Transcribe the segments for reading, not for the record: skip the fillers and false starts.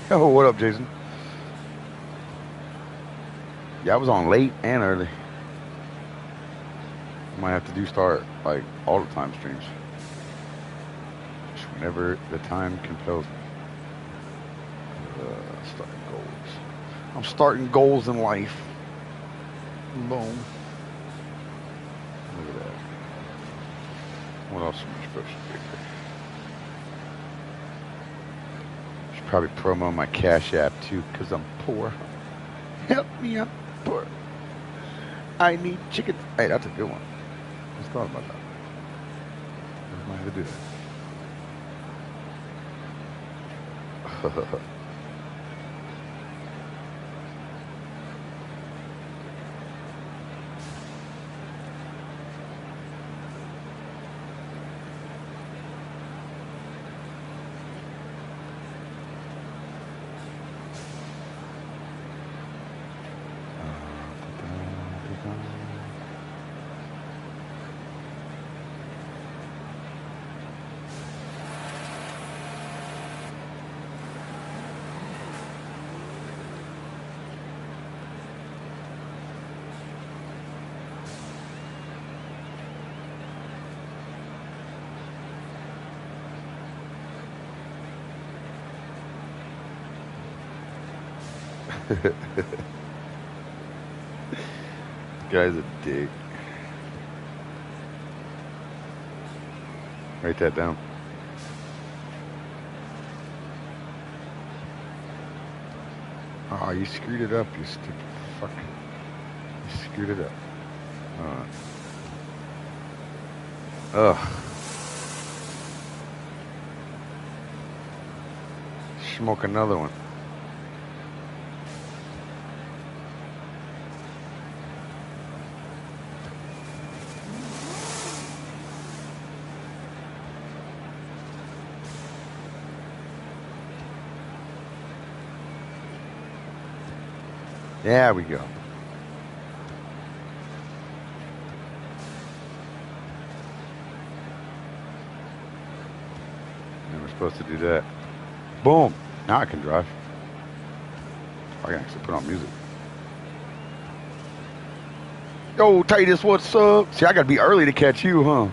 Oh, what up, Jason? Yeah, I was on late and early. Might have to start like all the time streams. Just whenever the time compels me. Starting goals. I'm starting goals in life. Boom. Look at that. What else am I supposed to do? Should probably promo my Cash App too, because I'm poor. Help me, I'm poor. I need chicken. Hey, that's a good one. I just thought about that. I might have to do that. Guy's a dick. Write that down. Oh, you screwed it up, you stupid fuck. You screwed it up. Ugh. Smoke another one. There we go. Never supposed to do that. Boom. Now I can drive. I can actually put on music. Yo, Titus, what's up? See, I gotta be early to catch you, huh?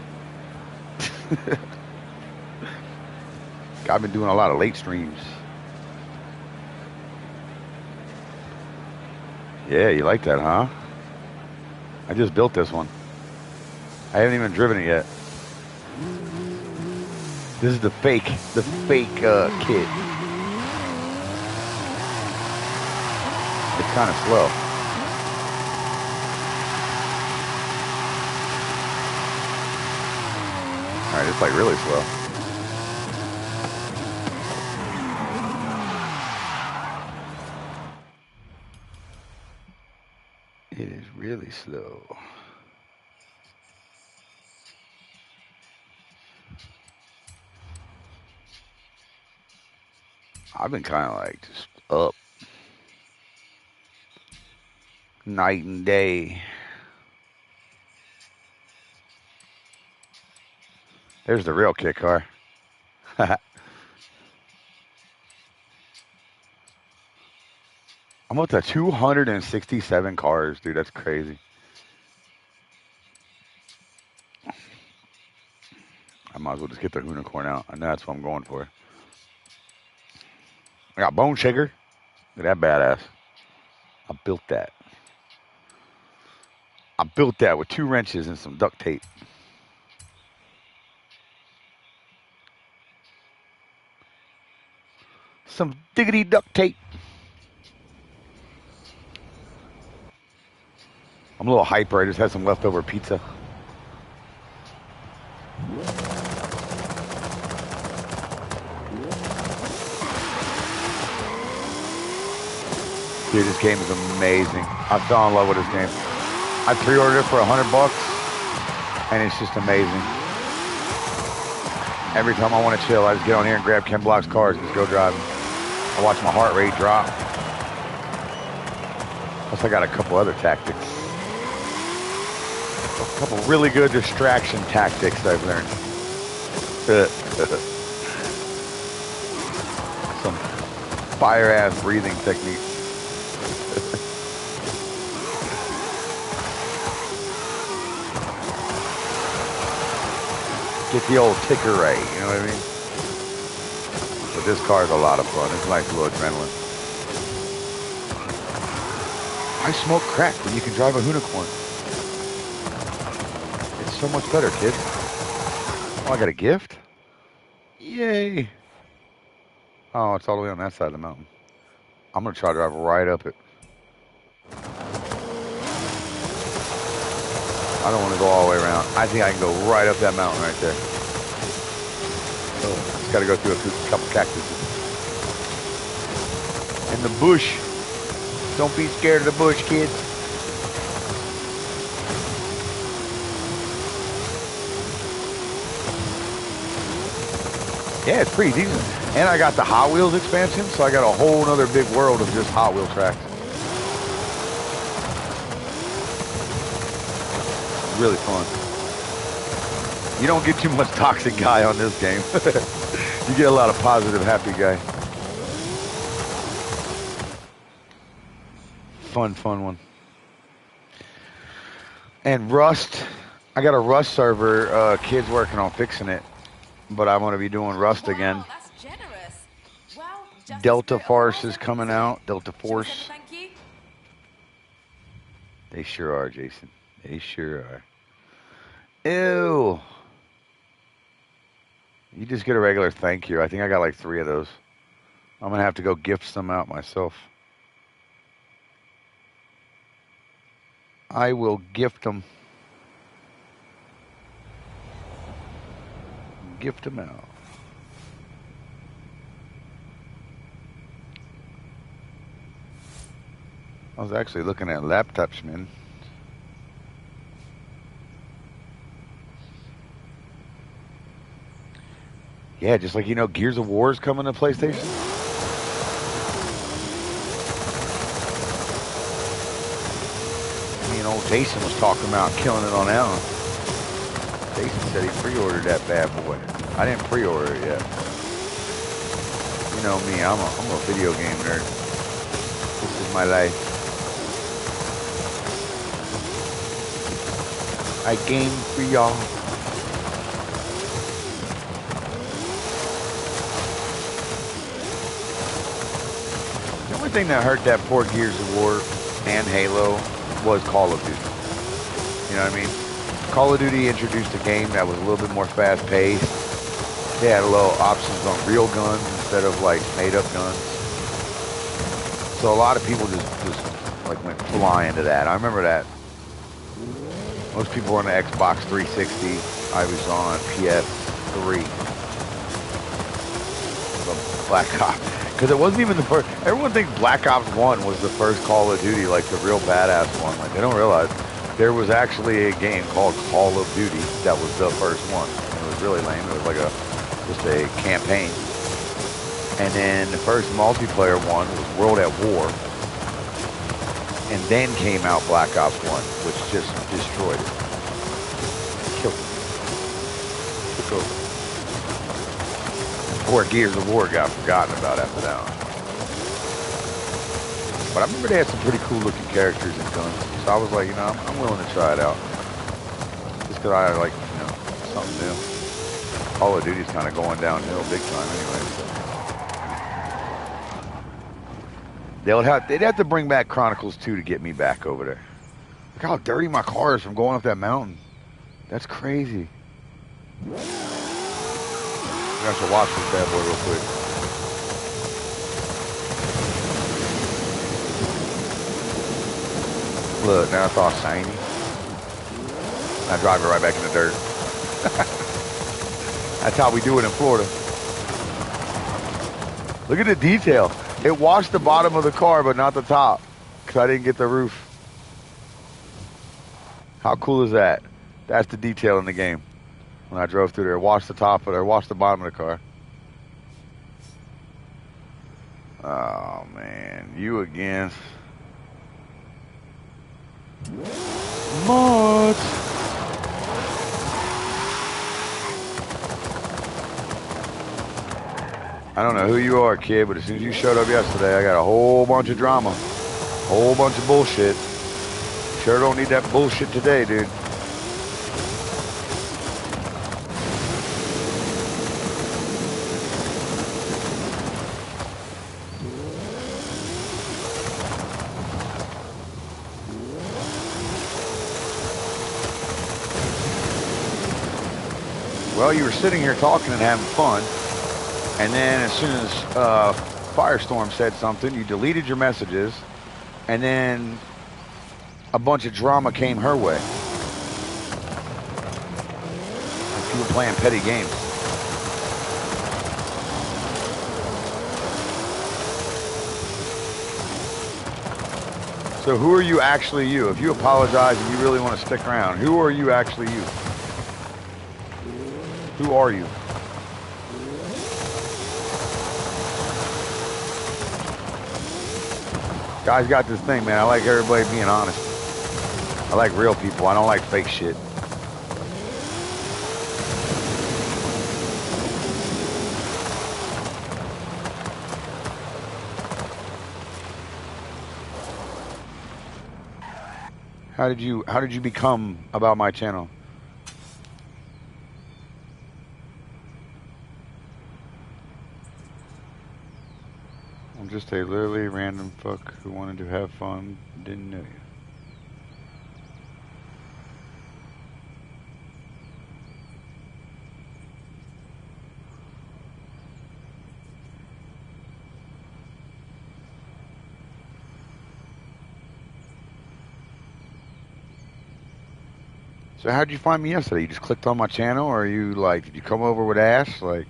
I've been doing a lot of late streams. Yeah, you like that, huh? I just built this one. I haven't even driven it yet. This is the fake kit. It's kind of slow. All right, it's like really slow. It is really slow. I've been kind of like just up night and day. There's the real kit car. I'm up to 267 cars, dude. That's crazy. I might as well just get the unicorn out. I know that's what I'm going for. I got Bone Shaker. Look at that badass. I built that. I built that with 2 wrenches and some duct tape. Some diggity duct tape. I'm a little hyper. I just had some leftover pizza. Dude, this game is amazing. I fell in love with this game. I pre-ordered it for $100, and it's just amazing. Every time I want to chill, I just get on here and grab Ken Block's cars and just go driving. I watch my heart rate drop. Plus, I got a couple other tactics. A couple really good distraction tactics I've learned. Some fire-ass breathing technique. Get the old ticker right, you know what I mean? But this car is a lot of fun. It's a nice little adrenaline. I smoke crack when you can drive a unicorn. It's so much better, kids. Oh, I got a gift? Yay. Oh, it's all the way on that side of the mountain. I'm going to try to drive right up it. I don't want to go all the way around. I think I can go right up that mountain right there. Oh, just got to go through a couple cactuses. And the bush. Don't be scared of the bush, kids. Yeah, it's pretty decent. And I got the Hot Wheels expansion, so I got a whole other big world of just Hot Wheel tracks. Really fun. You don't get too much toxic guy on this game. You get a lot of positive, happy guy. Fun one. And Rust, I got a Rust server. Kids working on fixing it, but I'm going to be doing Rust again. Wow, that's generous. Well, Delta Force is coming out. Delta Force. Thank you. They sure are, Jason. They sure are. Ew. You just get a regular thank you. I think I got like 3 of those. I'm going to have to go gift some out myself. I will gift them. Gift them out. I was actually looking at laptops, man. Yeah, just like, you know, Gears of War is coming to PlayStation. Me and old Jason was talking about killing it on Allen. Jason said he pre-ordered that bad boy. I didn't pre-order it yet. You know me, I'm a video game nerd. This is my life. I game for y'all. The only thing that hurt that poor Gears of War and Halo was Call of Duty. You know what I mean? Call of Duty introduced a game that was a little bit more fast-paced. They had a little options on real guns instead of like made-up guns. So a lot of people just like went fly into that. I remember that. Most people were on the Xbox 360. I was on PS3. So Black Ops. Because it wasn't even the first. Everyone thinks Black Ops 1 was the first Call of Duty, like the real badass one. Like, they don't realize there was actually a game called Call of Duty that was the first one. And it was really lame. It was like just a campaign. And then the first multiplayer one was World at War. And then came out Black Ops 1, which just destroyed it. Killed it. Took over. Poor Gears of War got forgotten about after that one. But I remember they had some pretty cool looking characters and guns. So I was like, you know, I'm willing to try it out. Just because I like, you know, something new. Call of Duty's kind of going downhill big time anyway. So. They'd have to bring back Chronicles 2 to get me back over there. Look how dirty my car is from going up that mountain. That's crazy. I should watch this bad boy real quick. Look, now it's all shiny. I drive it right back in the dirt. That's how we do it in Florida. Look at the detail. It washed the bottom of the car, but not the top, because I didn't get the roof. How cool is that? That's the detail in the game. When I drove through there, washed the top of there, washed the bottom of the car. Oh, man. You again. Mods. I don't know who you are, kid, but as soon as you showed up yesterday, I got a whole bunch of drama. Whole bunch of bullshit. Sure don't need that bullshit today, dude. Well, you were sitting here talking and having fun, and then as soon as Firestorm said something, you deleted your messages, and then a bunch of drama came her way. Like you were playing petty games. So who are you actually you? If you apologize and you really want to stick around, who are you actually you? Who are you? Guys got this thing, man. I like everybody being honest. I like real people. I don't like fake shit. How did you become about my channel? I'm just a literally random fuck who wanted to have fun, didn't know you. So how'd you find me yesterday? You just clicked on my channel, or you like, did you come over with Ash? Like,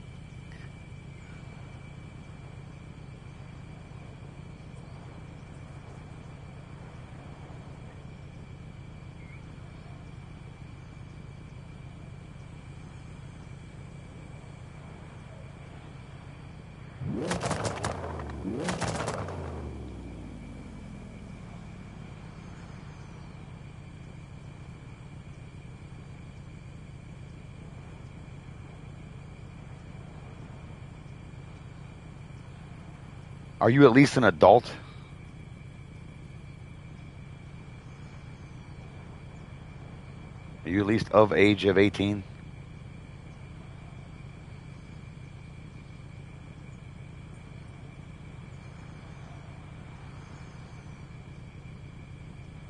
are you at least an adult? Are you at least of age of 18?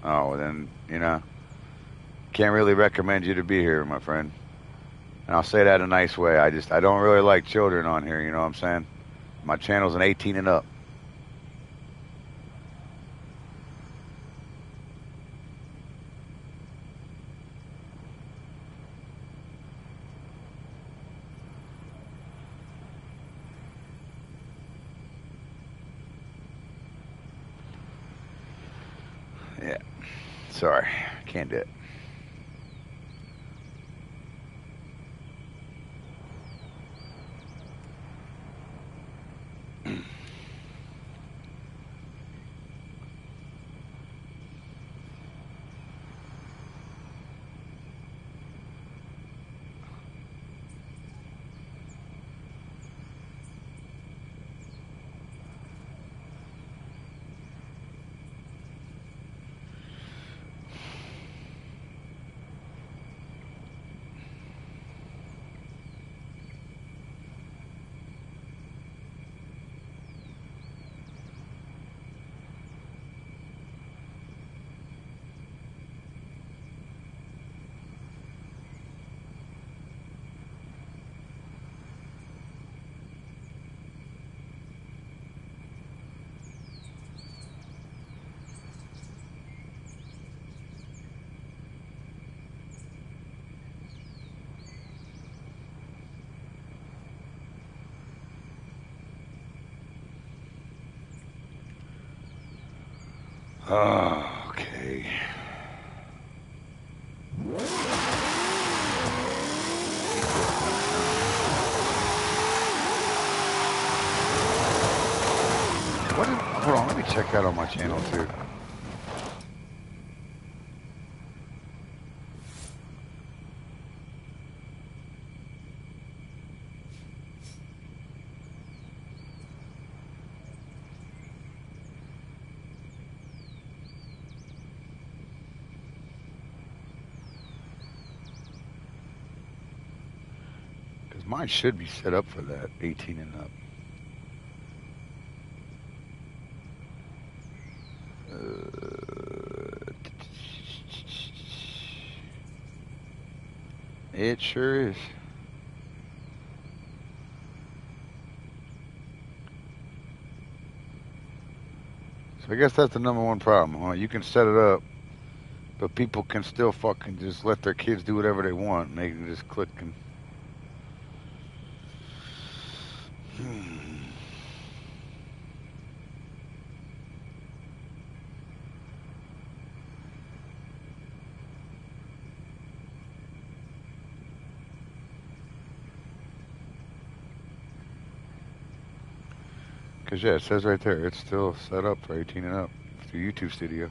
Oh, well then, can't really recommend you to be here, my friend. And I'll say that in a nice way. I don't really like children on here, you know what I'm saying? My channel's an 18 and up. Yeah. Sorry. Can't do it. Oh, okay. Hold on, let me check that on my channel too. Mine should be set up for that, 18 and up. It sure is. So I guess that's the number one problem, huh? You can set it up, but people can still fucking just let their kids do whatever they want, and they can just click and. Because, yeah, it says right there, it's still set up for 18 and up through YouTube Studio.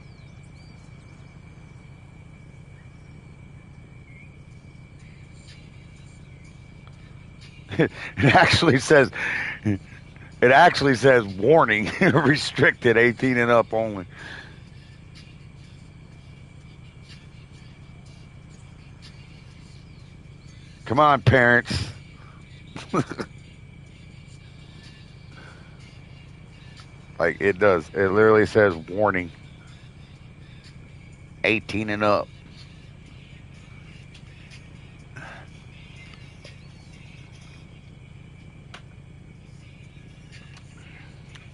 It actually says warning, restricted 18 and up only. Come on, parents. Like it does. It literally says warning. 18 and up.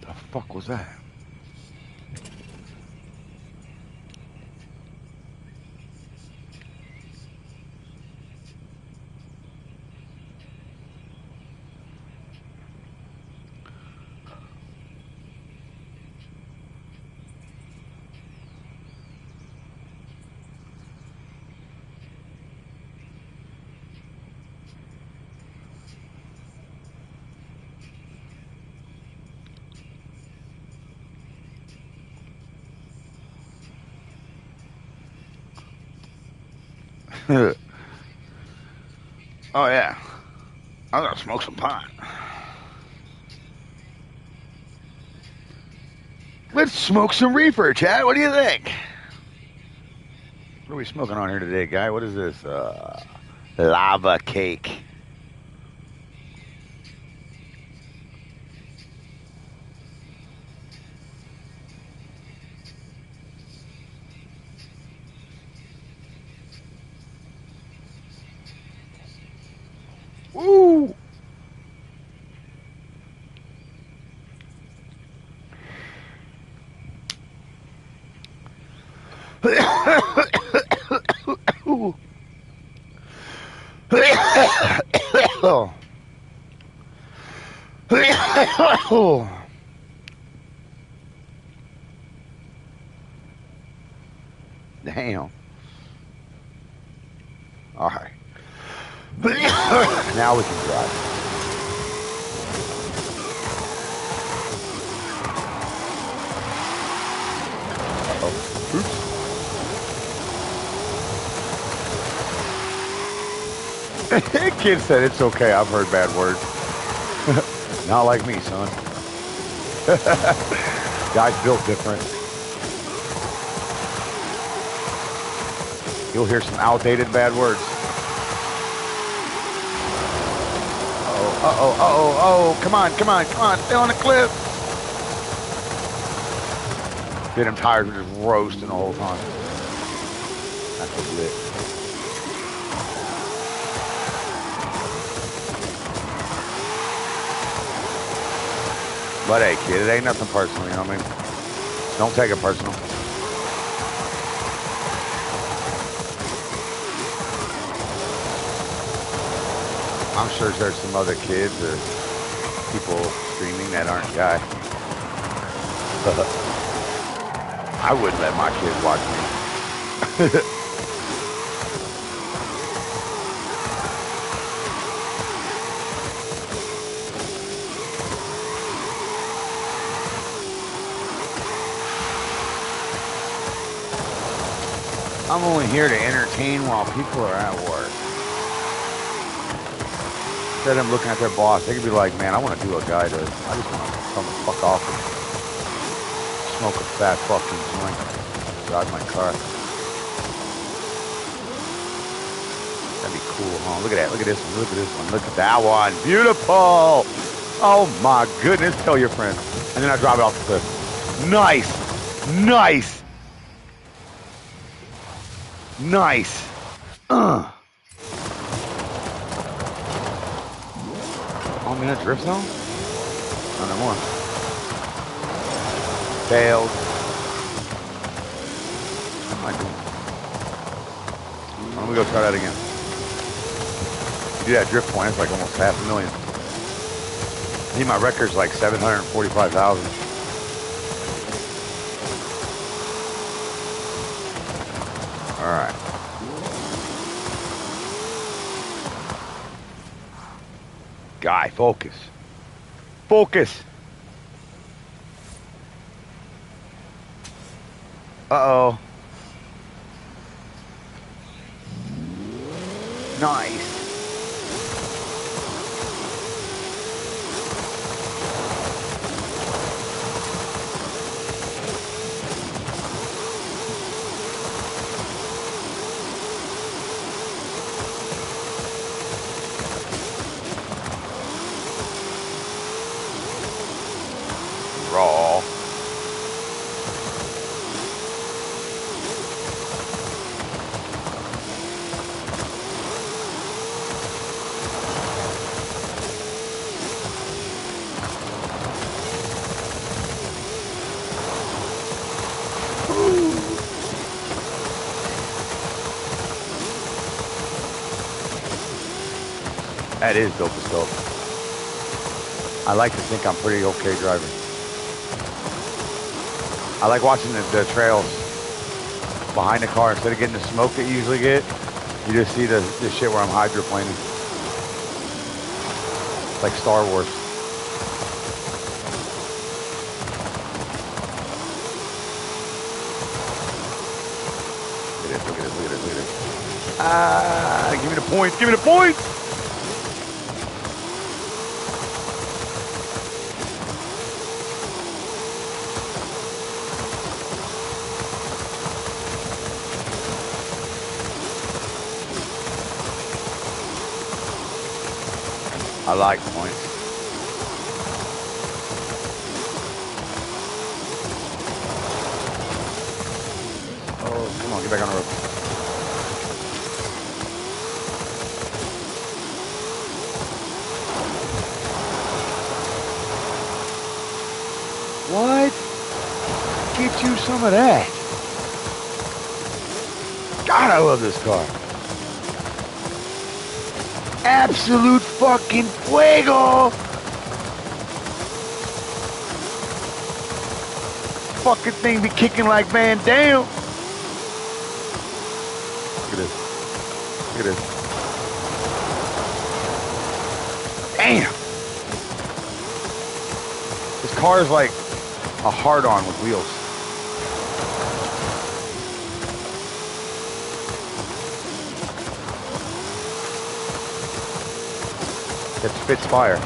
The fuck was that? Oh yeah. I'm gonna smoke some pot. Let's smoke some reefer, Chad. What do you think? What are we smoking on here today, guy? What is this? Lava cake. Woo! Damn. All right. Now we can drive. Uh-oh. Oops. Kid said it's okay. I've heard bad words. Not like me, son. Guy's built different. You'll hear some outdated bad words. Oh, come on, stay on the cliff. Get him tired of just roasting the whole time. That's what's lit. But hey, kid, it ain't nothing personal, you know what I mean? Don't take it personal. I'm sure there's some other kids or people streaming that aren't Guy. I wouldn't let my kids watch me. I'm only here to entertain while people are at work. Instead of them looking at their boss, they could be like, man, I want to do what Guy does. I just want to come the fuck off and smoke a fat fucking joint, drive my car. That'd be cool, huh? Look at that. Look at this one. Look at this one. Look at that one. Beautiful. Oh my goodness. Tell your friends. And then I drive it off the cliff. Nice. Nice. Nice. Oh, I'm in a drift zone? Oh, no more. Failed. What am I doing? Let me go try that again. You do that drift point, it's like almost 500,000. I think my record's like 745,000. All right. Guy, focus. Focus. Uh-oh. Nice. Raw. That is dope as dope. I like to think I'm pretty okay driving. I like watching the trails behind the car. Instead of getting the smoke that you usually get, you just see the shit where I'm hydroplaning. It's like Star Wars. Look at this, look at this, look at this, look at this. Ah, give me the points, give me the points! I like points. Oh, come on, get back on the road. What? Get you some of that. God, I love this car. Absolute fucking fuego! Fucking thing be kicking like Van Damme. Look at this. Look at this. Damn! This car is like a hard-on with wheels. That spits fire.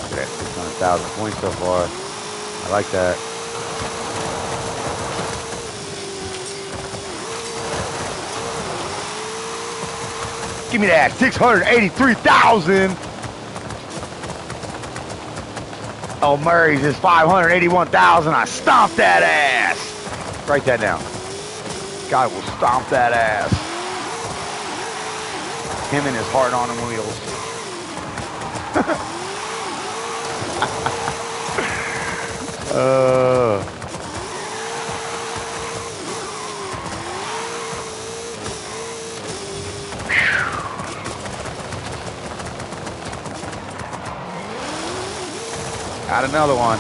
Look at that, 600,000 points so far. I like that. Give me that, 683,000. Oh, Murray's is 581,000. I stomped that ass. Write that down. Guy will stomp that ass. Him and his heart on them wheels. Got another one.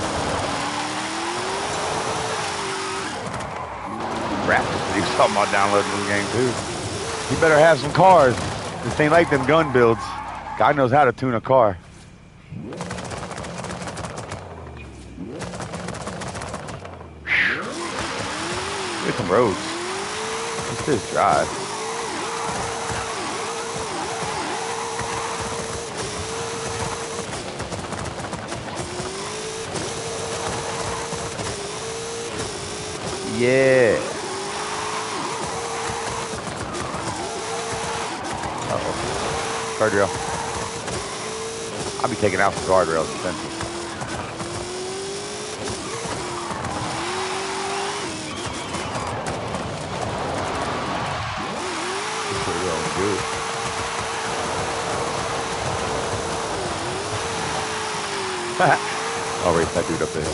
Raptors, he was talking about downloading the game too. You better have some cars. This ain't like them gun builds. Guy knows how to tune a car. Look at some roads. What's this drive? Yeah. Uh-oh. Guardrail. I'll be taking out some guardrails and fences. Good. I'll race that dude up the hill.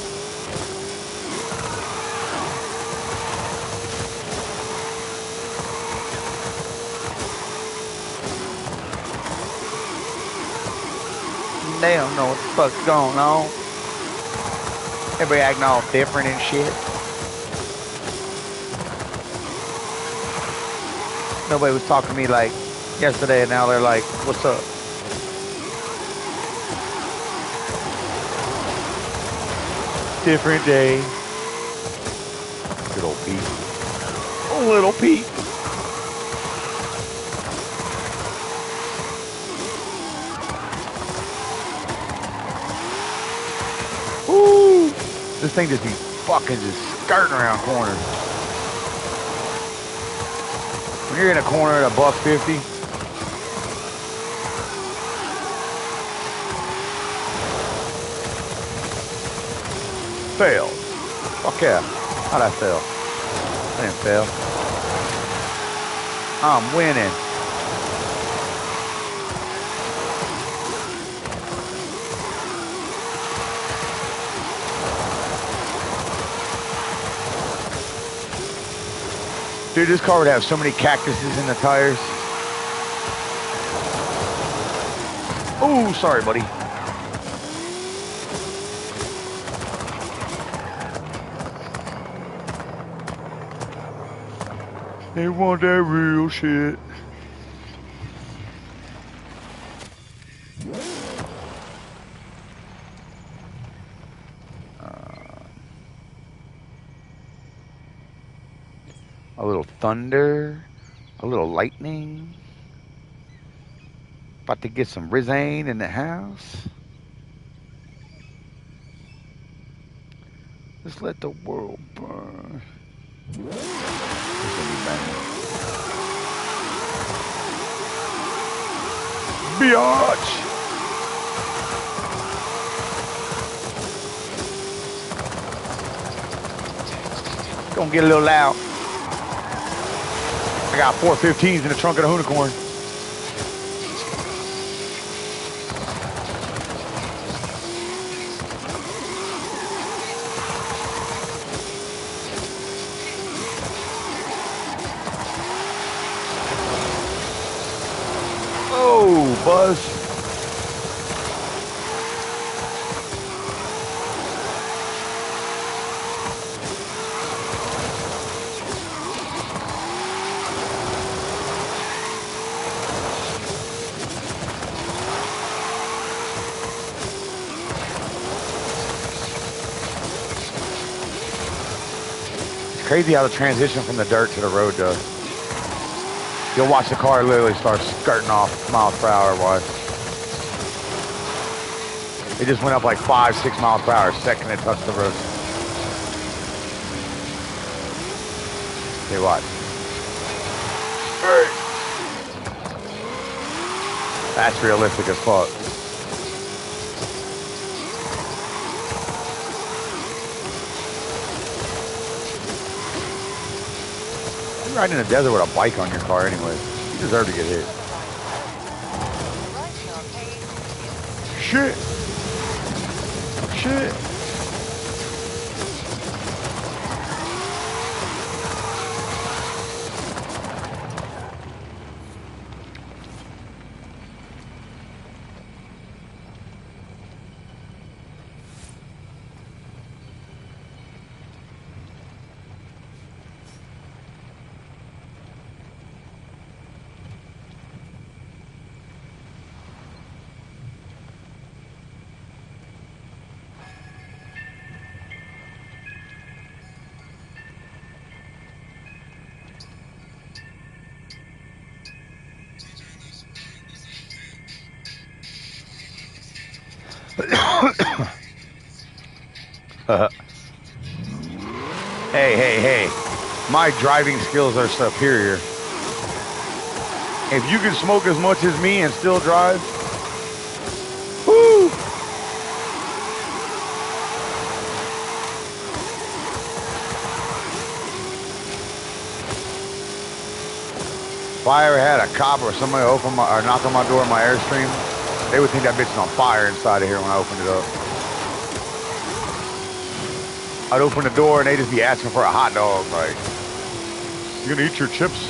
They don't know what the fuck's going on. Everybody acting all different and shit. Nobody was talking to me like yesterday, and now they're like, what's up? Different day. Good old Pete. Oh, little Pete. Woo! This thing just be fucking just skirting around corners. When you're in a corner at $150, failed. Fuck yeah. How'd I fail? I didn't fail. I'm winning. Dude, this car would have so many cactuses in the tires. Oh, sorry, buddy. They want that real shit. A little thunder, a little lightning. About to get some Rizane in the house. Just let the world burn. This gonna be banging. Biatch! Gonna get a little loud. I got 415s in the trunk of the Unicorn. Oh, Buzz. Crazy how the transition from the dirt to the road does. You'll watch the car literally start skirting off miles per hour wise. It just went up like 5-6 miles per hour second it touched the road. Okay, watch. That's realistic as fuck. You're riding in the desert with a bike on your car anyway. You deserve to get hit. Shit. Shit. Hey, hey, hey. My driving skills are superior. If you can smoke as much as me and still drive, whoo! If I ever had a cop or somebody open my, or knock on my door in my Airstream, they would think that bitch is on fire inside of here when I opened it up. I'd open the door and they'd just be asking for a hot dog, like, you gonna eat your chips?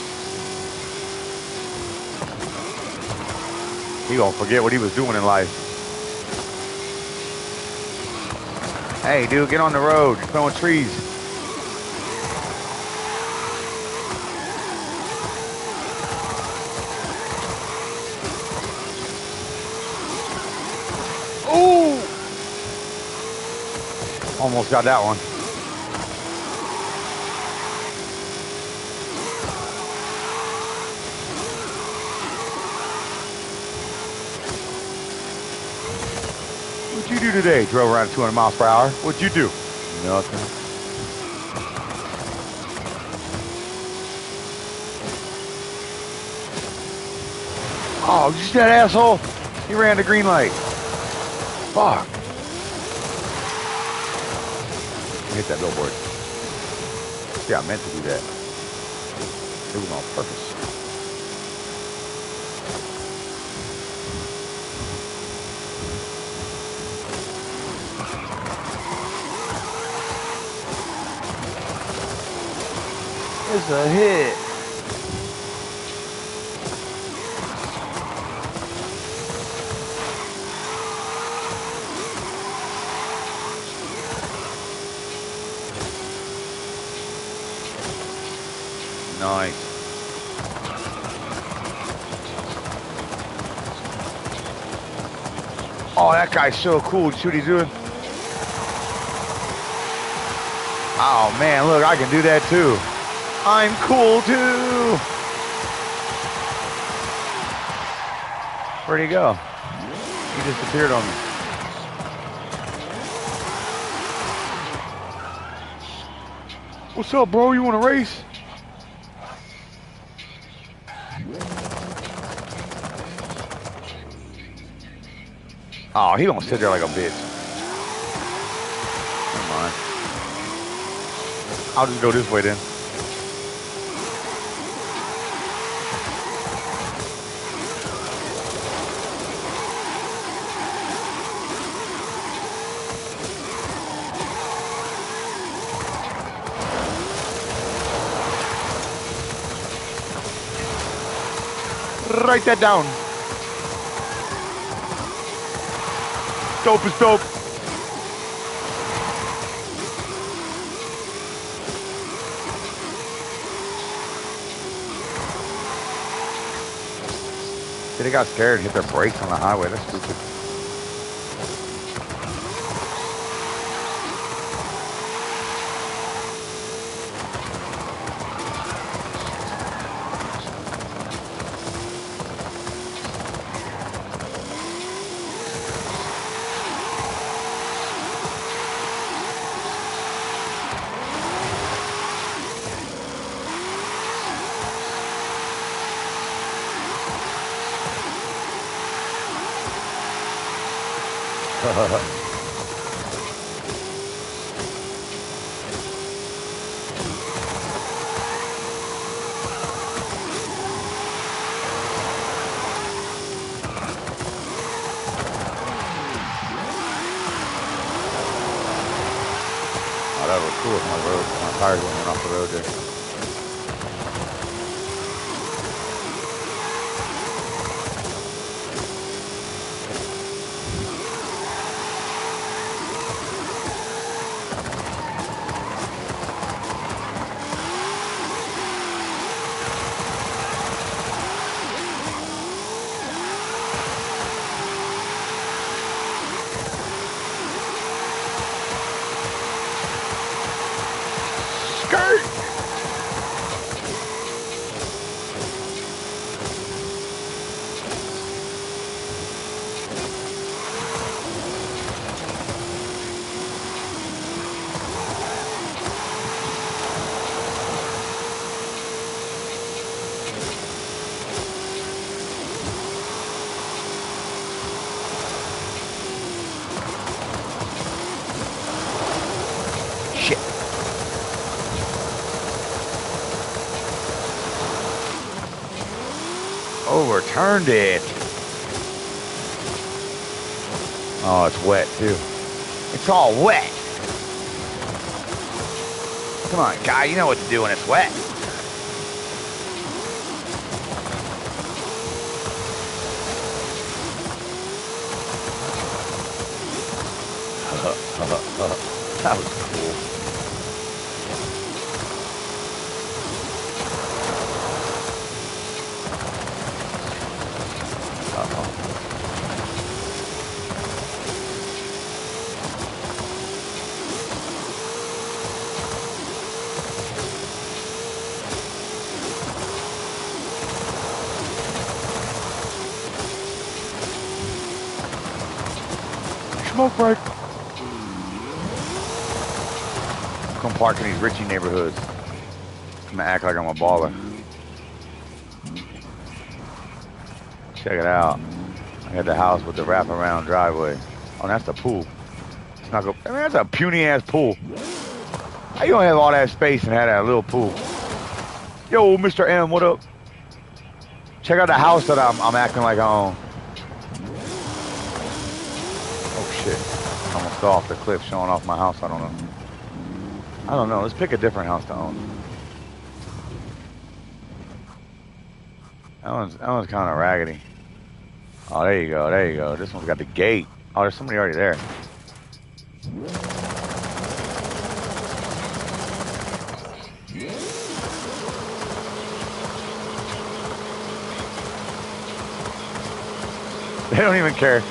He gonna forget what he was doing in life. Hey, dude, get on the road. You're throwing trees. Ooh! Almost got that one. What'd you do today? Drove around 200 miles per hour. What'd you do? Nothing. Oh, you see that asshole? He ran the green light. Fuck. Hit that billboard. Yeah, I meant to do that. It was on purpose. It's a hit. Nice. Oh, that guy's so cool. You see what he's doing? Oh, man, look, I can do that too. I'm cool too. Where'd he go? He disappeared on me. What's up, bro? You want to race? Oh, he gonna sit there like a bitch. Never mind. I'll just go this way then. Write that down. Dope is dope. They got scared and hit their brakes on the highway. That's stupid. Oh, that was cool if my tires went off the road there. Skirt! overturned it. Oh, it's wet too. It's all wet. Come on, guy, you know what to do when it's wet. That was cool. Smoke break. Come park in these Richie neighborhoods. I'm gonna act like I'm a baller. Check it out. I got the house with the wraparound driveway. Oh, that's the pool. It's not go. I mean, that's a puny ass pool. How you gonna have all that space and have that little pool? Yo, Mr. M, what up? Check out the house that I'm acting like I own. Oh shit! I almost fell off the cliff, showing off my house. I don't know. Let's pick a different house to own. That one's kind of raggedy. Oh, there you go. There you go. This one's got the gate. Oh, there's somebody already there. They don't even care.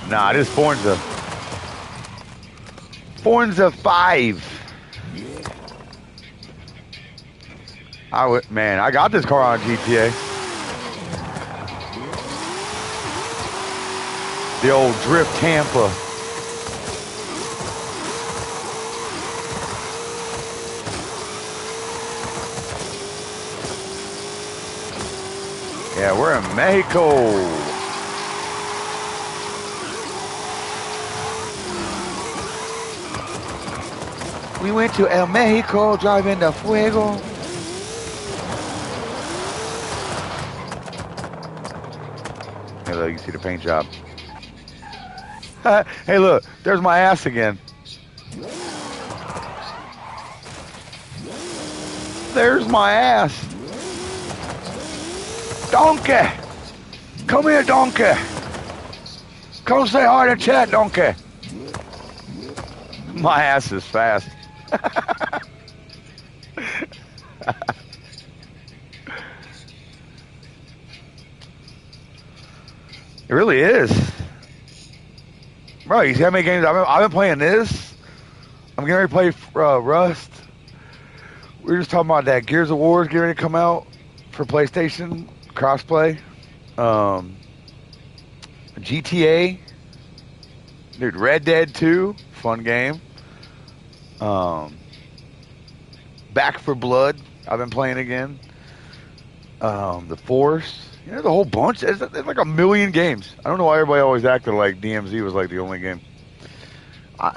Nah, this Forza. Forza 5. Man, I got this car on GTA. The old Drift Tampa. Yeah, we're in Mexico. We went to El Mexico, driving the Fuego. Hey, look, you see the paint job. Hey, look, there's my ass again. There's my ass. Donkey! Come here, Donkey! Come say hi to chat, Donkey! My ass is fast. It really is. Bro, you see how many games I've been playing this? I'm getting ready to play Rust. We were just talking about that Gears of War getting ready to come out for PlayStation, crossplay. GTA. Dude, Red Dead 2, fun game. Back for Blood, I've been playing again. The Force. You know, the whole bunch. It's like a million games. I don't know why everybody always acted like DMZ was like the only game.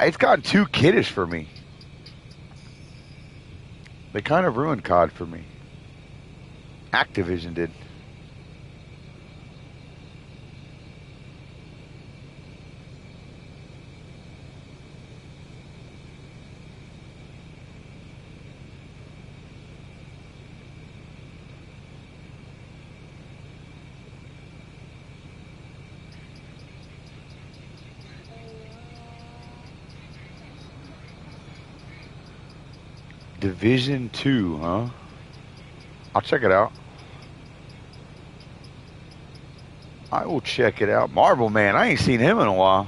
It's gotten too kiddish for me. They kind of ruined COD for me. Activision did. Division 2, huh? I'll check it out. I will check it out. Marvel Man, I ain't seen him in a while.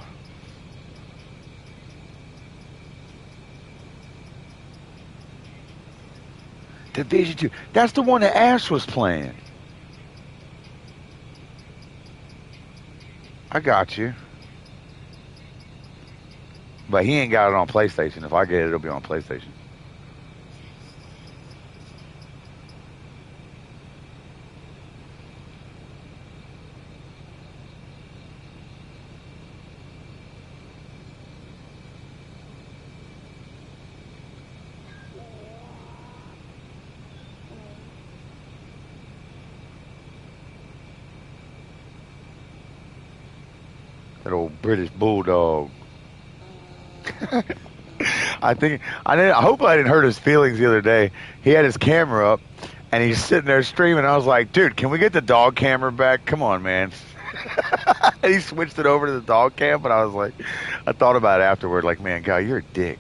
Division 2. That's the one that Ash was playing. I got you. But he ain't got it on PlayStation. If I get it, it'll be on PlayStation. That old British bulldog. I hope I didn't hurt his feelings the other day. He had his camera up and he's sitting there streaming. I was like, dude, can we get the dog camera back? Come on, man. And he switched it over to the dog cam, but I was like, I thought about it afterward, like, man, guy, you're a dick.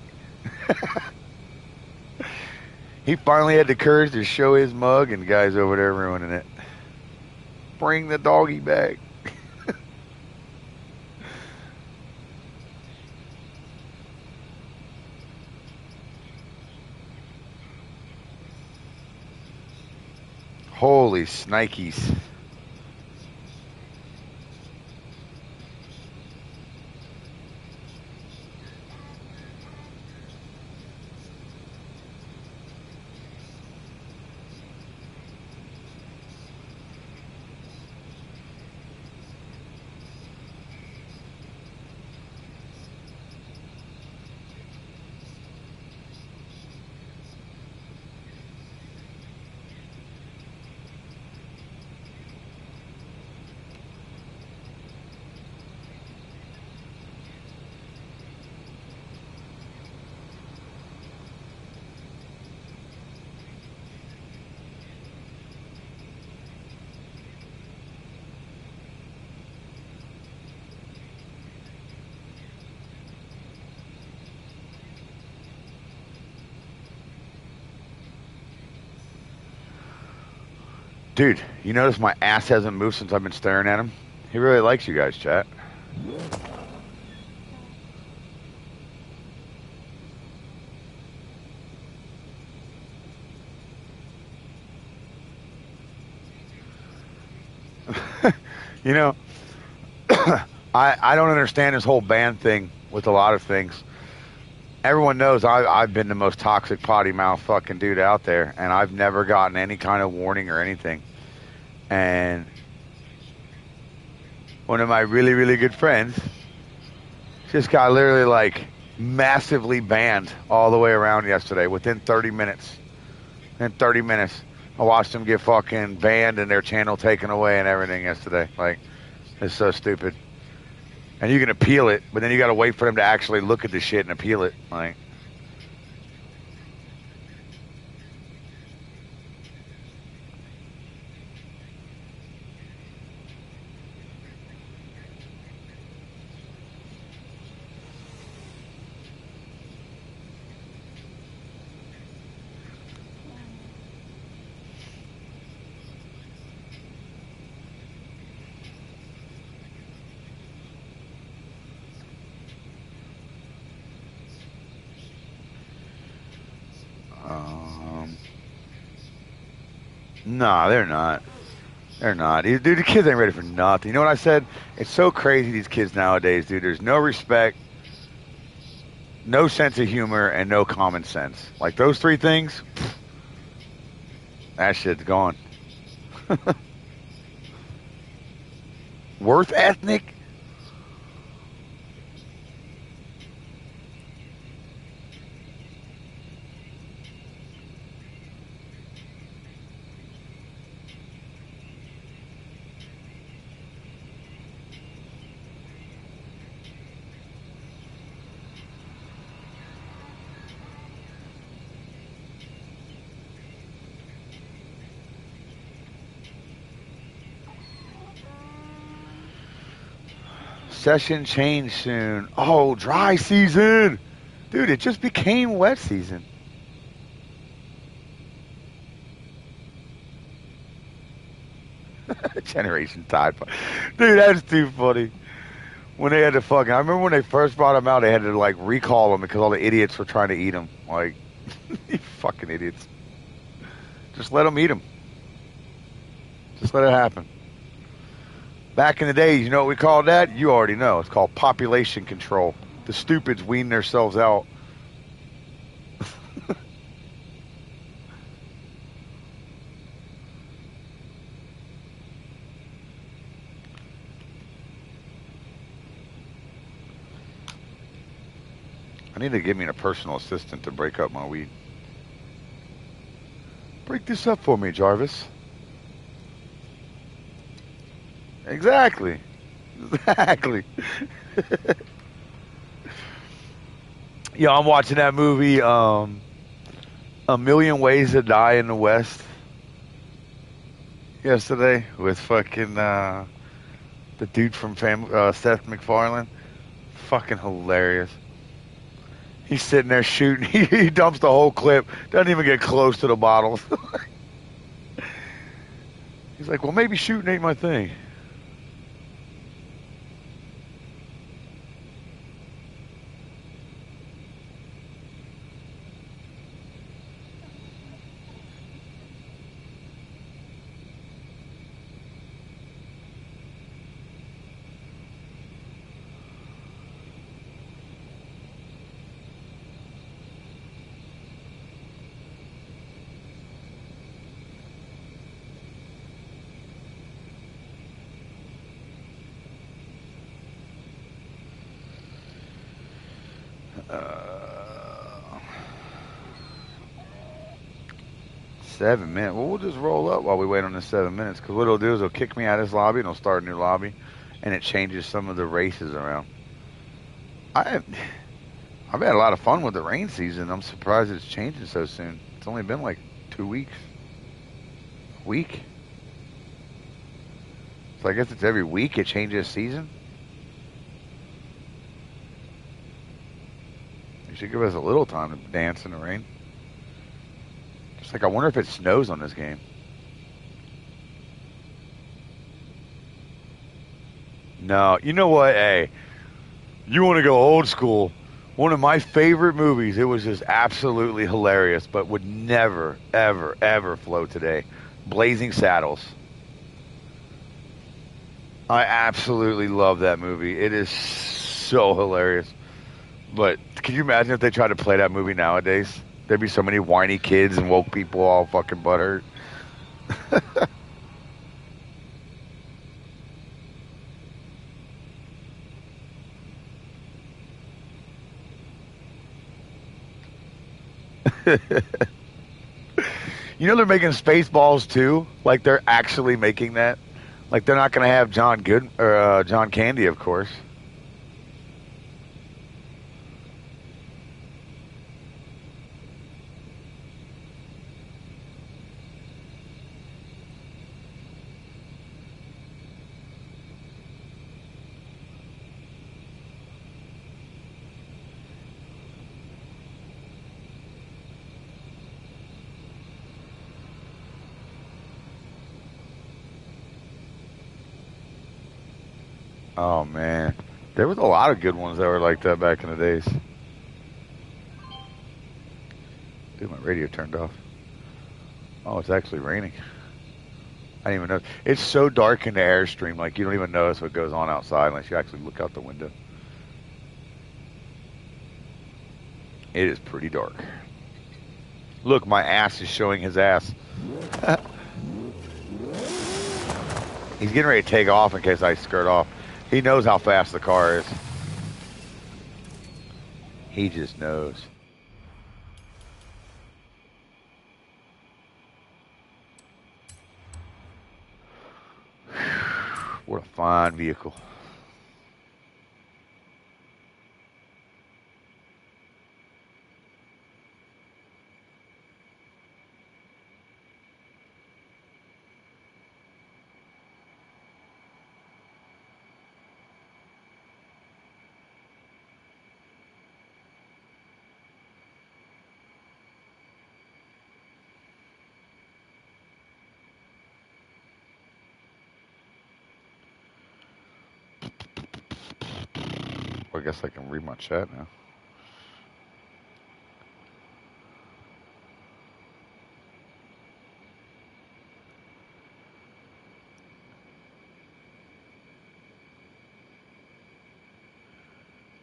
He finally had the courage to show his mug, and the guy's over there ruining it. Bring the doggy back. Holy snikes. Dude, you notice my ass hasn't moved since I've been staring at him? He really likes you guys, chat. You know, I don't understand this whole ban thing with a lot of things. Everyone knows I've been the most toxic potty mouth fucking dude out there, and I've never gotten any kind of warning or anything. And one of my really, really good friends just got literally like massively banned all the way around yesterday within 30 minutes. In 30 minutes, I watched them get fucking banned and their channel taken away and everything yesterday. Like, it's so stupid. And you can appeal it, but then you got to wait for them to actually look at the shit and appeal it. Like, um, nah, they're not. They're not. Dude, the kids ain't ready for nothing. You know what I said? It's so crazy, these kids nowadays, dude. There's no respect, no sense of humor, and no common sense. Like, those three things, that shit's gone. Worth ethnic? Session change soon. Oh, dry season. Dude, it just became wet season. Generation Tide Pod. Dude, that's too funny. When they had to fucking, I remember when they first brought them out, they had to like recall them because all the idiots were trying to eat them. Like, you fucking idiots. Just let them eat them. Just let it happen. Back in the days, you know what we called that? You already know. It's called population control. The stupids wean themselves out. I need to get me a personal assistant to break up my weed. Break this up for me, Jarvis. Exactly. Exactly. Yeah, I'm watching that movie, A Million Ways to Die in the West yesterday with fucking the dude from Seth MacFarlane. Fucking hilarious. He's sitting there shooting. He dumps the whole clip. Doesn't even get close to the bottles. He's like, well, maybe shooting ain't my thing. Uh, 7 minutes. Well, we'll just roll up while we wait on the 7 minutes. Because what it'll do is it'll kick me out of this lobby and it'll start a new lobby, and it changes some of the races around. I have, I've had a lot of fun with the rain season. I'm surprised it's changing so soon. It's only been like 2 weeks, a week. So I guess it's every week it changes season. You should give us a little time to dance in the rain. Just like I wonder if it snows on this game. No, you know what? Hey, you want to go old school? One of my favorite movies. It was just absolutely hilarious, but would never, ever, ever flow today. Blazing Saddles. I absolutely love that movie. It is so hilarious. But can you imagine if they tried to play that movie nowadays? There'd be so many whiny kids and woke people all fucking butthurt. You know they're making Spaceballs too. Like they're actually making that. Like they're not going to have John Good or John Candy, of course. Oh man, there was a lot of good ones that were like that back in the days. Dude, my radio turned off. Oh, it's actually raining. I didn't even know. It's so dark in the airstream, like you don't even notice what goes on outside unless you actually look out the window. It is pretty dark. Look, my ass is showing his ass. He's getting ready to take off in case I skirt off. He knows how fast the car is. He just knows. What a fine vehicle. Well, I guess I can read my chat now.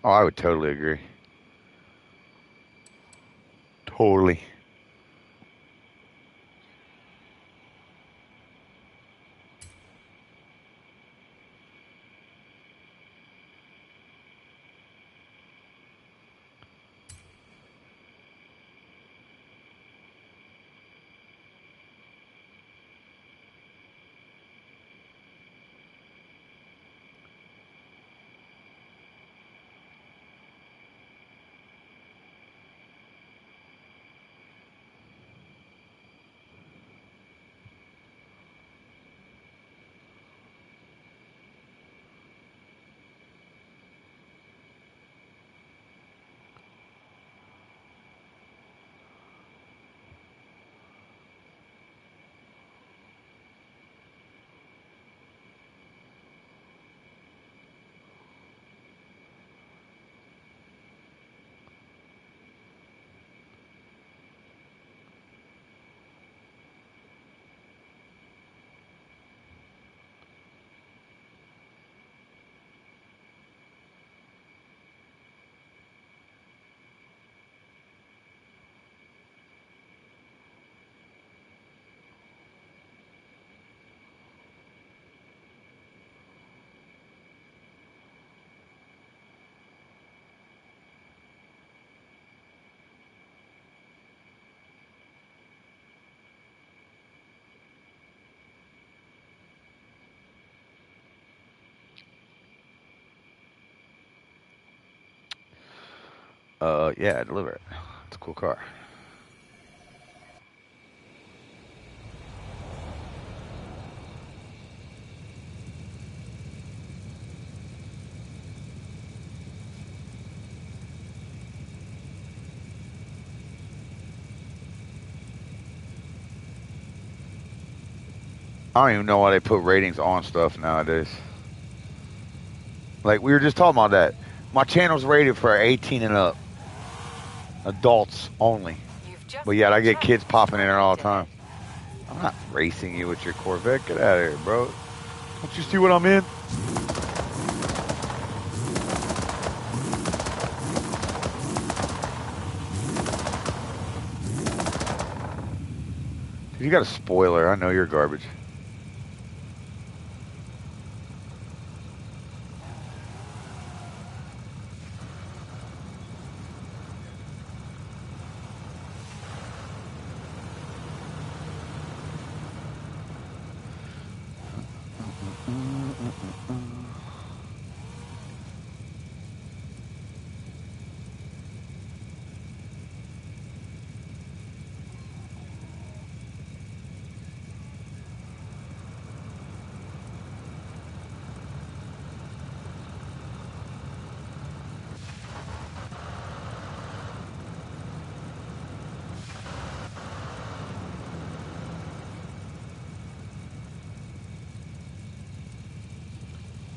Oh, I would totally agree. Totally. Yeah, deliver it. It's a cool car. I don't even know why they put ratings on stuff nowadays. Like we were just talking about that. My channel's rated for 18 and up, adults only. You've But just yet I been get kids challenged to popping a in there all the head-to-head. time. I'm not racing you with your Corvette. Get out of here, bro. Don't you see what I'm in? Dude, you got a spoiler. I know you're garbage.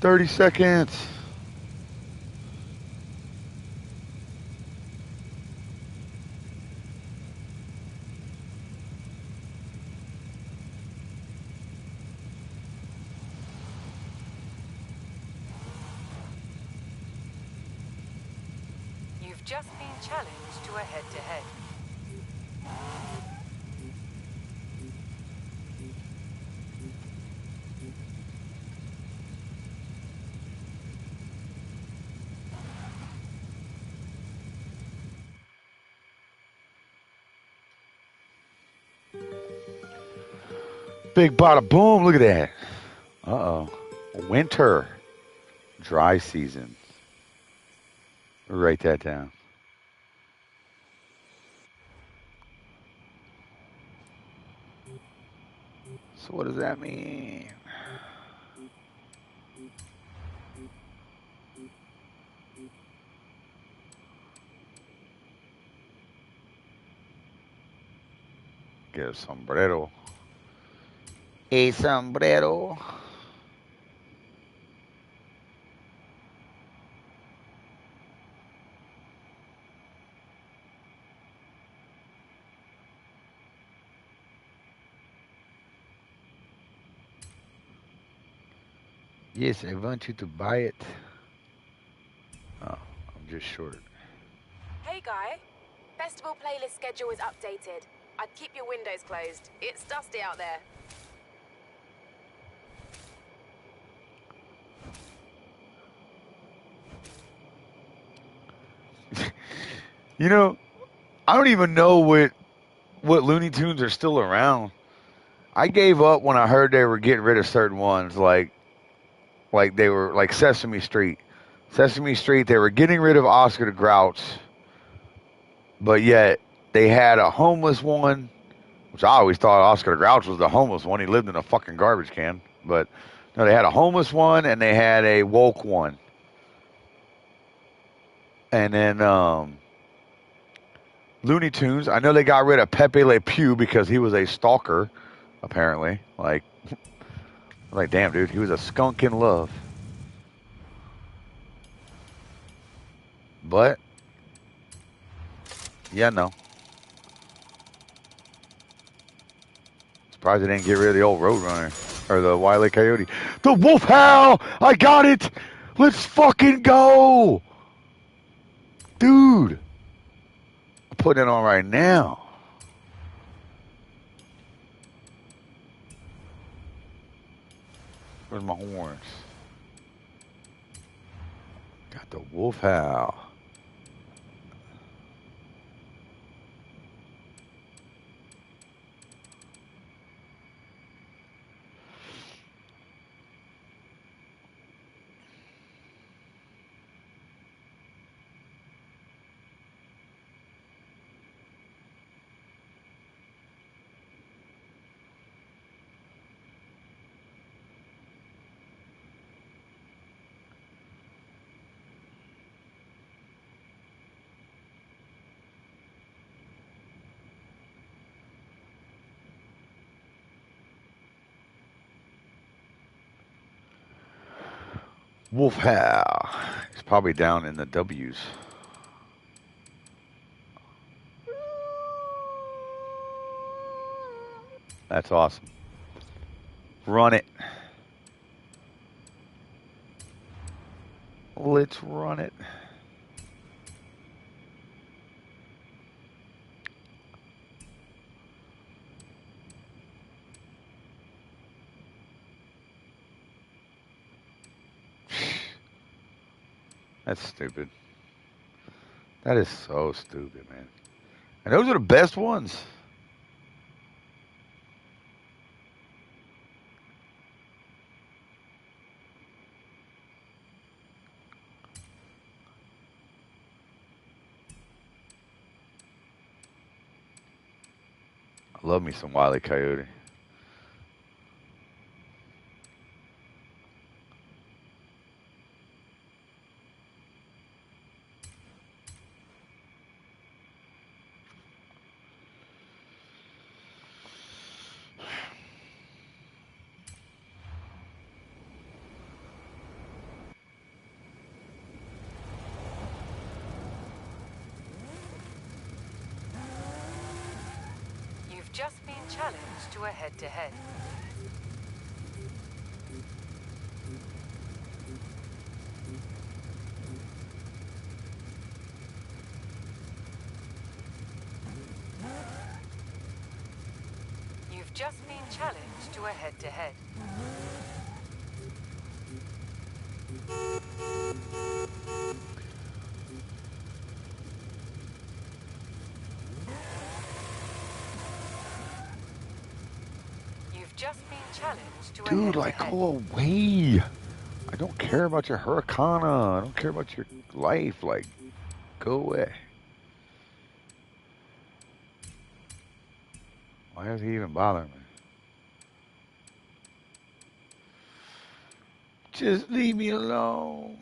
$30. You've just been challenged to a head-to-head. Big bada boom. Look at that. Uh-oh. Winter. Dry season. Write that down. So what does that mean? Get a sombrero. A sombrero. Yes, I want you to buy it. Oh, I'm just short. Hey, guy. Festival playlist schedule is updated. I'd keep your windows closed. It's dusty out there. You know, I don't even know what Looney Tunes are still around. I gave up when I heard they were getting rid of certain ones, like they were like Sesame Street. Sesame Street, they were getting rid of Oscar the Grouch, but yet they had a homeless one, which I always thought Oscar the Grouch was the homeless one. He lived in a fucking garbage can, but no, they had a homeless one and they had a woke one, and then Looney Tunes. I know they got rid of Pepe Le Pew because he was a stalker, apparently. Like damn, dude, he was a skunk in love. But yeah, no. Surprised they didn't get rid of the old Roadrunner or the Wile E. Coyote. The Wolf Howl! I got it! Let's fucking go! Dude! I'm putting it on right now. Where's my horns? Got the Wolf Howl. Wolf Hal. He's probably down in the W's. That's awesome. Run it. Let's run it. That's stupid. That is so stupid, man. And those are the best ones. I love me some Wile E. Coyote. You've just been challenged to a head-to-head. You've just been challenged to a head-to-head. You've just been challenged to a head-to-head. Dude, like, go away. I don't care about your Hurricana. I don't care about your life. Like, go away. Why does he even bother me? Just leave me alone.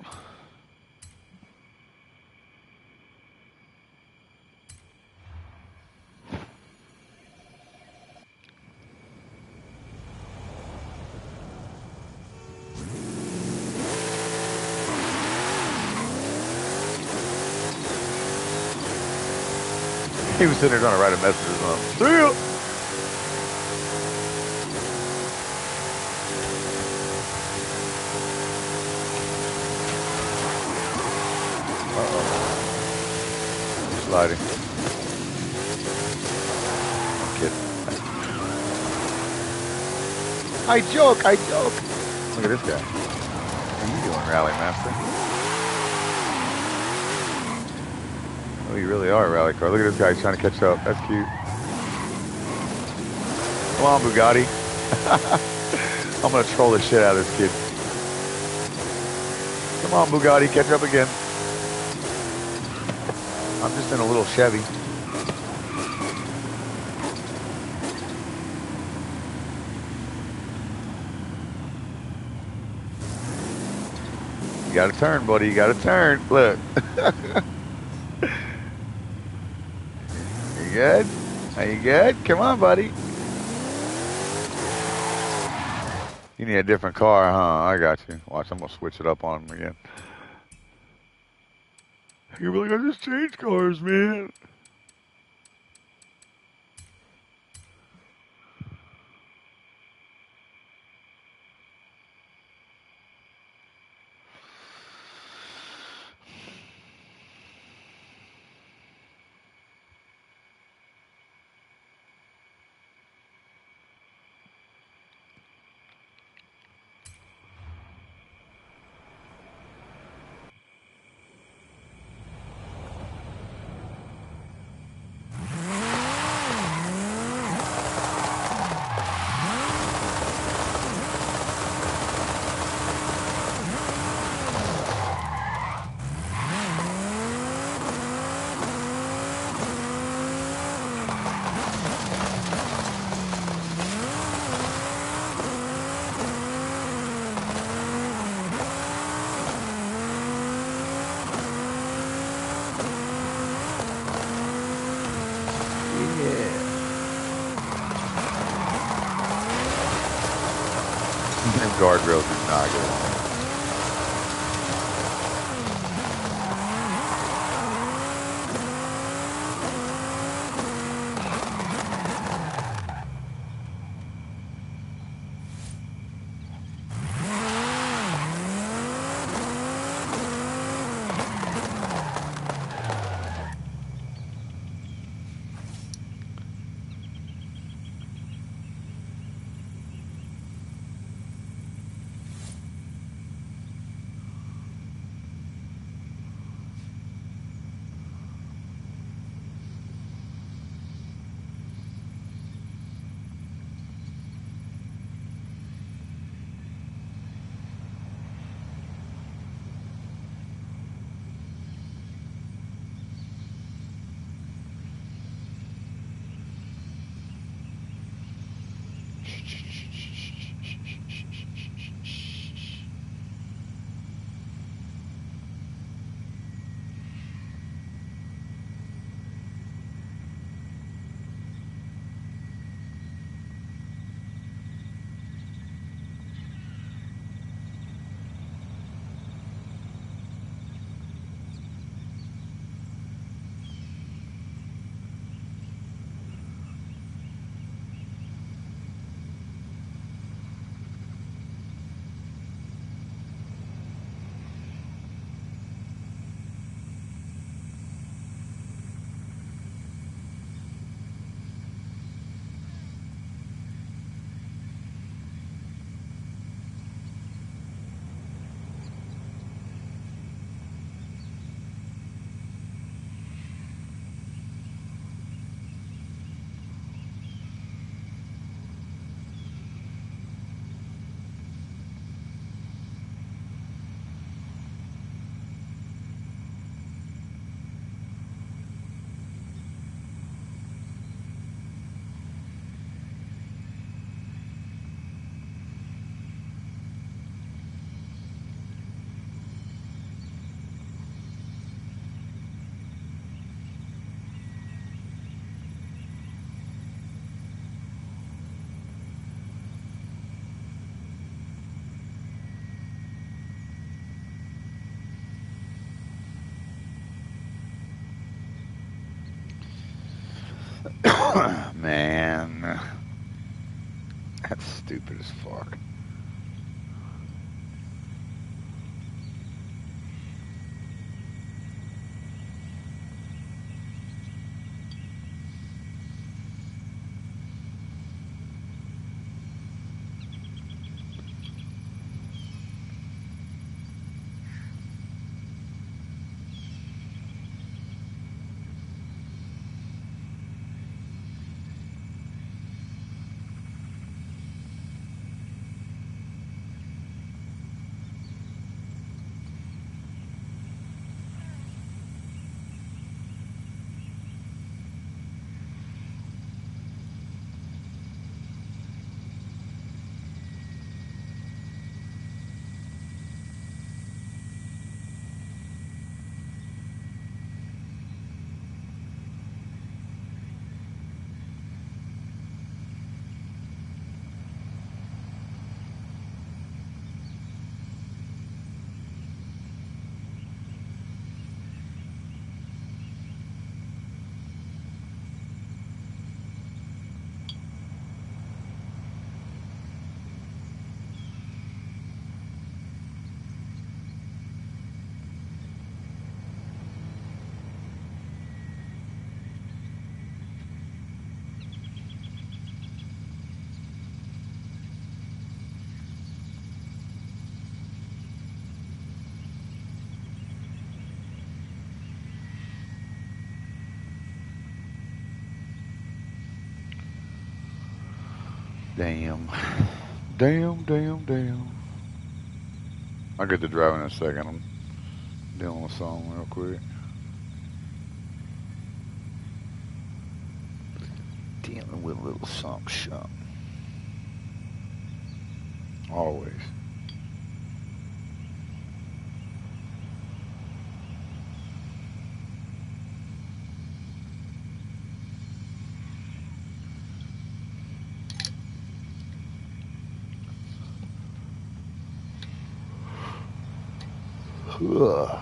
He was sitting there trying to write a message or something. See ya! Uh-oh. Sliding. I'm kidding. I joke. Look at this guy. What are you doing, Rally Master? Oh, you really are a rally car. Look at this guy. He's trying to catch up. That's cute. Come on, Bugatti. I'm going to troll the shit out of this kid. Come on, Bugatti. Catch up again. I'm just in a little Chevy. You got to turn, buddy. You got to turn. Look. You good? Are you good? Come on, buddy. You need a different car, huh? I got you. Watch, I'm going to switch it up on him again. You're like, I just changed cars, man. Guardrails is not good. Man, that's stupid as fuck. Damn. Damn. I'll get to driving in a second. I'm dealing with something real quick. Dealing with a little something. Always. Ugh.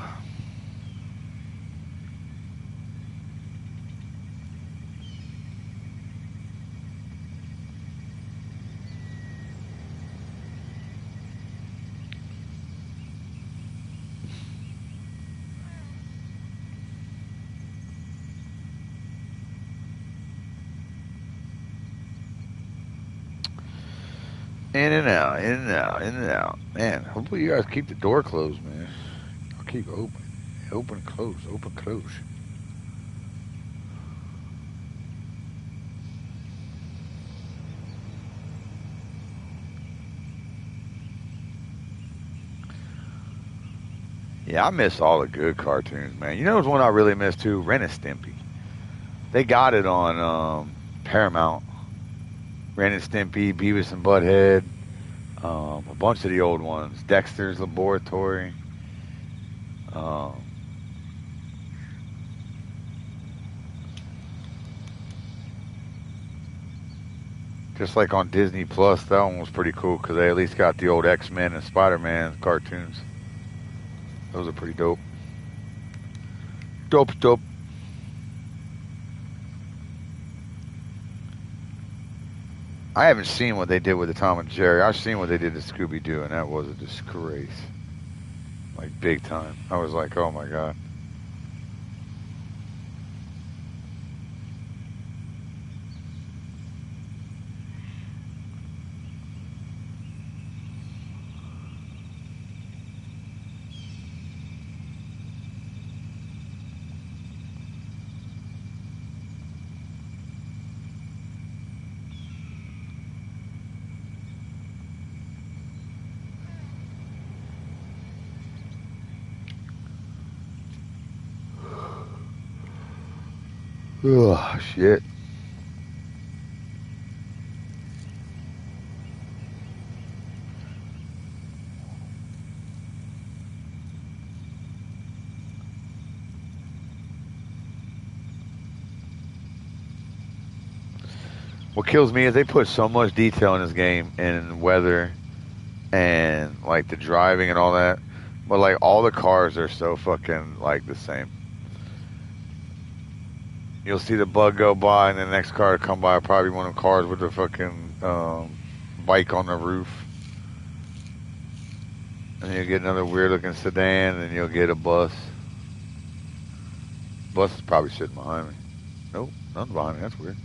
In and out, in and out, in and out. Man, hopefully you guys keep the door closed, man. I'll keep it open. Open, close, open, close. Yeah, I miss all the good cartoons, man. You know, there's one I really miss too, Ren and Stimpy. They got it on Paramount. Ren and Stimpy, Beavis and Butthead, a bunch of the old ones, Dexter's Laboratory. Um, just like on Disney Plus, that one was pretty cool because they at least got the old X-Men and Spider-Man cartoons. Those are pretty dope. Dope. I haven't seen what they did with the Tom and Jerry. I've seen what they did to Scooby Doo, and that was a disgrace. Like, big time. I was like, oh my God. Ugh, shit. What kills me is they put so much detail in this game and weather and like the driving and all that. But like all the cars are so fucking like the same. You'll see the bug go by, and the next car to come by, probably one of the cars with the fucking bike on the roof. And you'll get another weird looking sedan, and you'll get a bus. Bus is probably sitting behind me. Nope, nothing behind me. That's weird.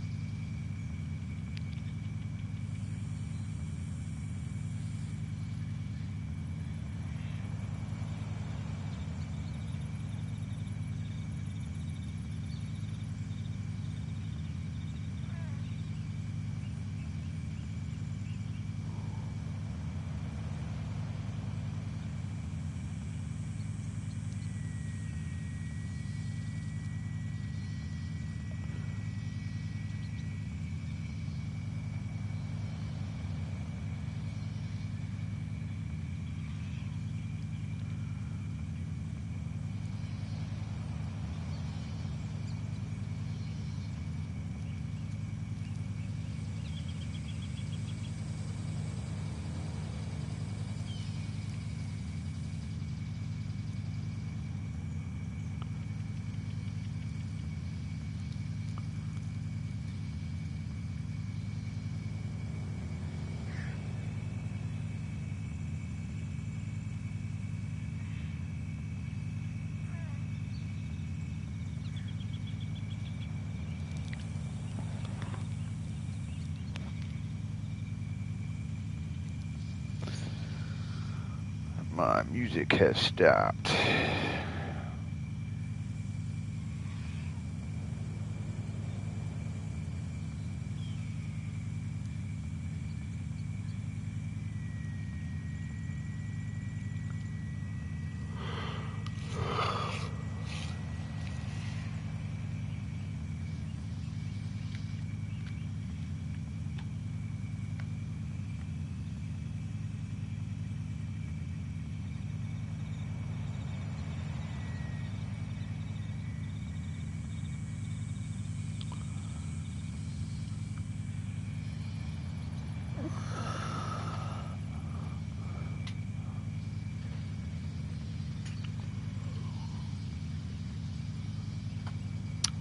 My music has stopped.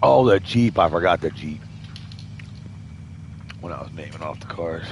Oh, the Jeep. I forgot the Jeep when I was naming off the cars.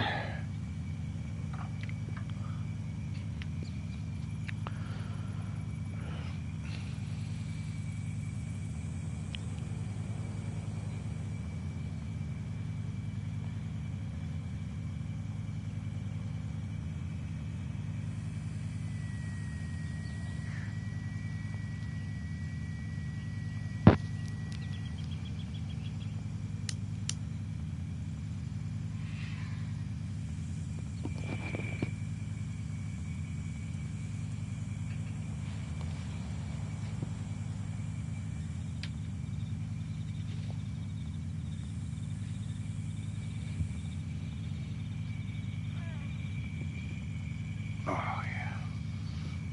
Oh, yeah.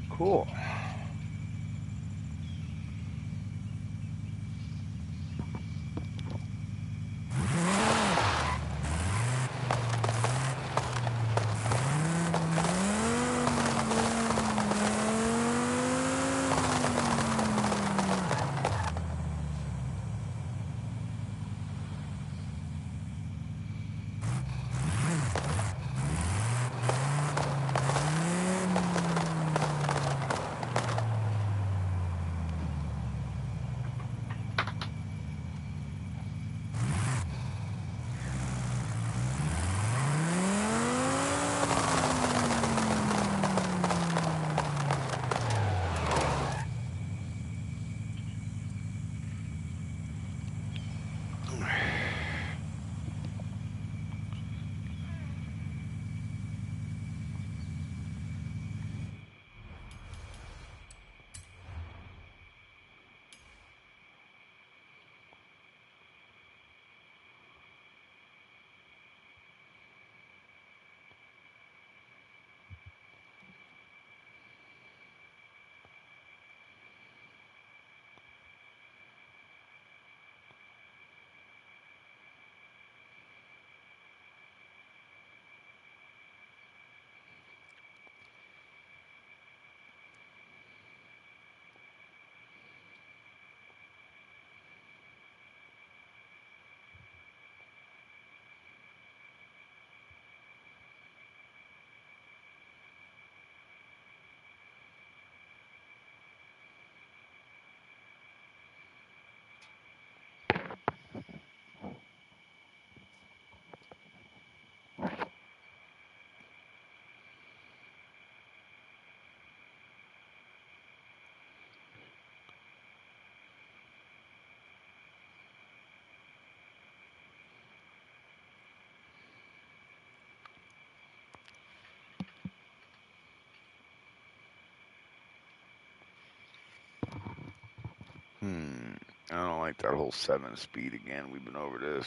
Cool. I don't like that whole 7 speed again. We've been over this.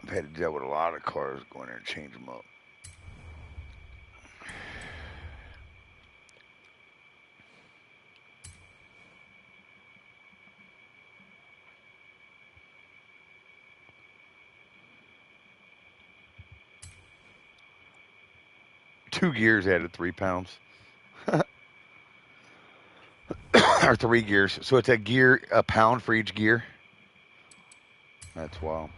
I've had to deal with a lot of cars, going there and change them up. Two gears added 3 pounds. Or 3 gears. So it's a pound for each gear. That's wild.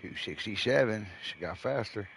$267. She got faster.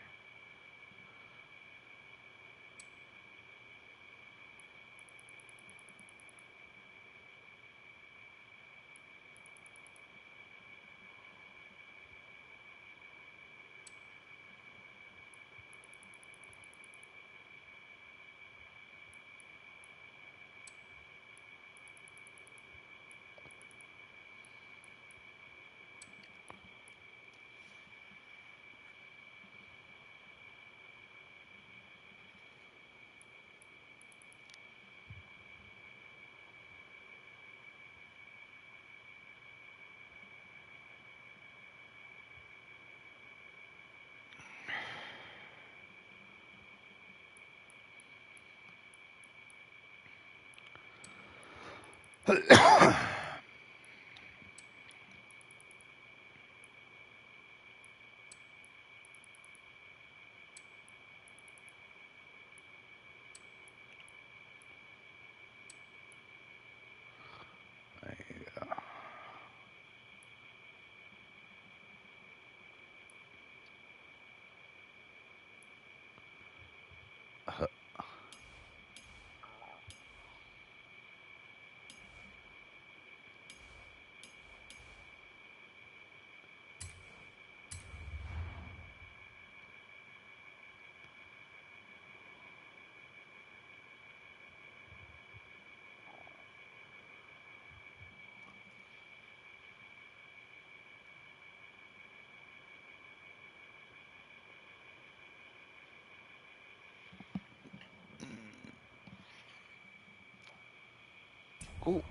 Ooh,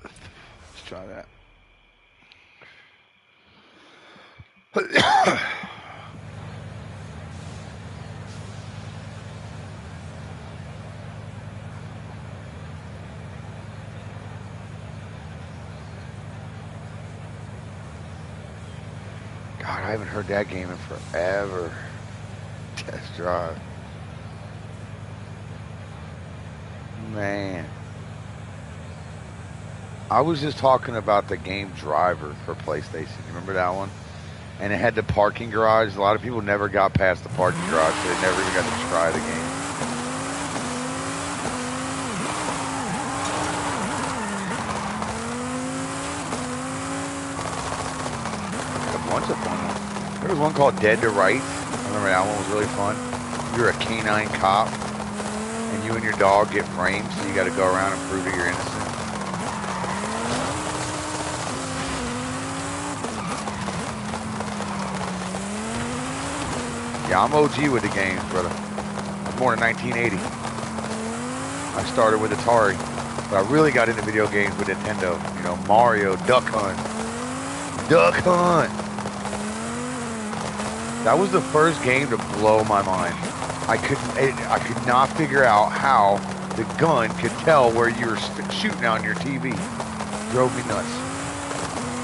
let's try that. God, I haven't heard that game in forever. Test drive. Man. I was just talking about the game Driver for PlayStation. You remember that one? And it had the parking garage. A lot of people never got past the parking garage, so they never even got to try the game. A bunch of fun ones. There was one called Dead to Rights. I remember that one was really fun. You're a canine cop, and you and your dog get framed, so you got to go around and prove that you're innocent. Yeah, I'm OG with the games, brother. I was born in 1980. I started with Atari, but I really got into video games with Nintendo. You know, Mario, Duck Hunt. Duck Hunt! That was the first game to blow my mind. I could not figure out how the gun could tell where you were shooting on your TV. Drove me nuts,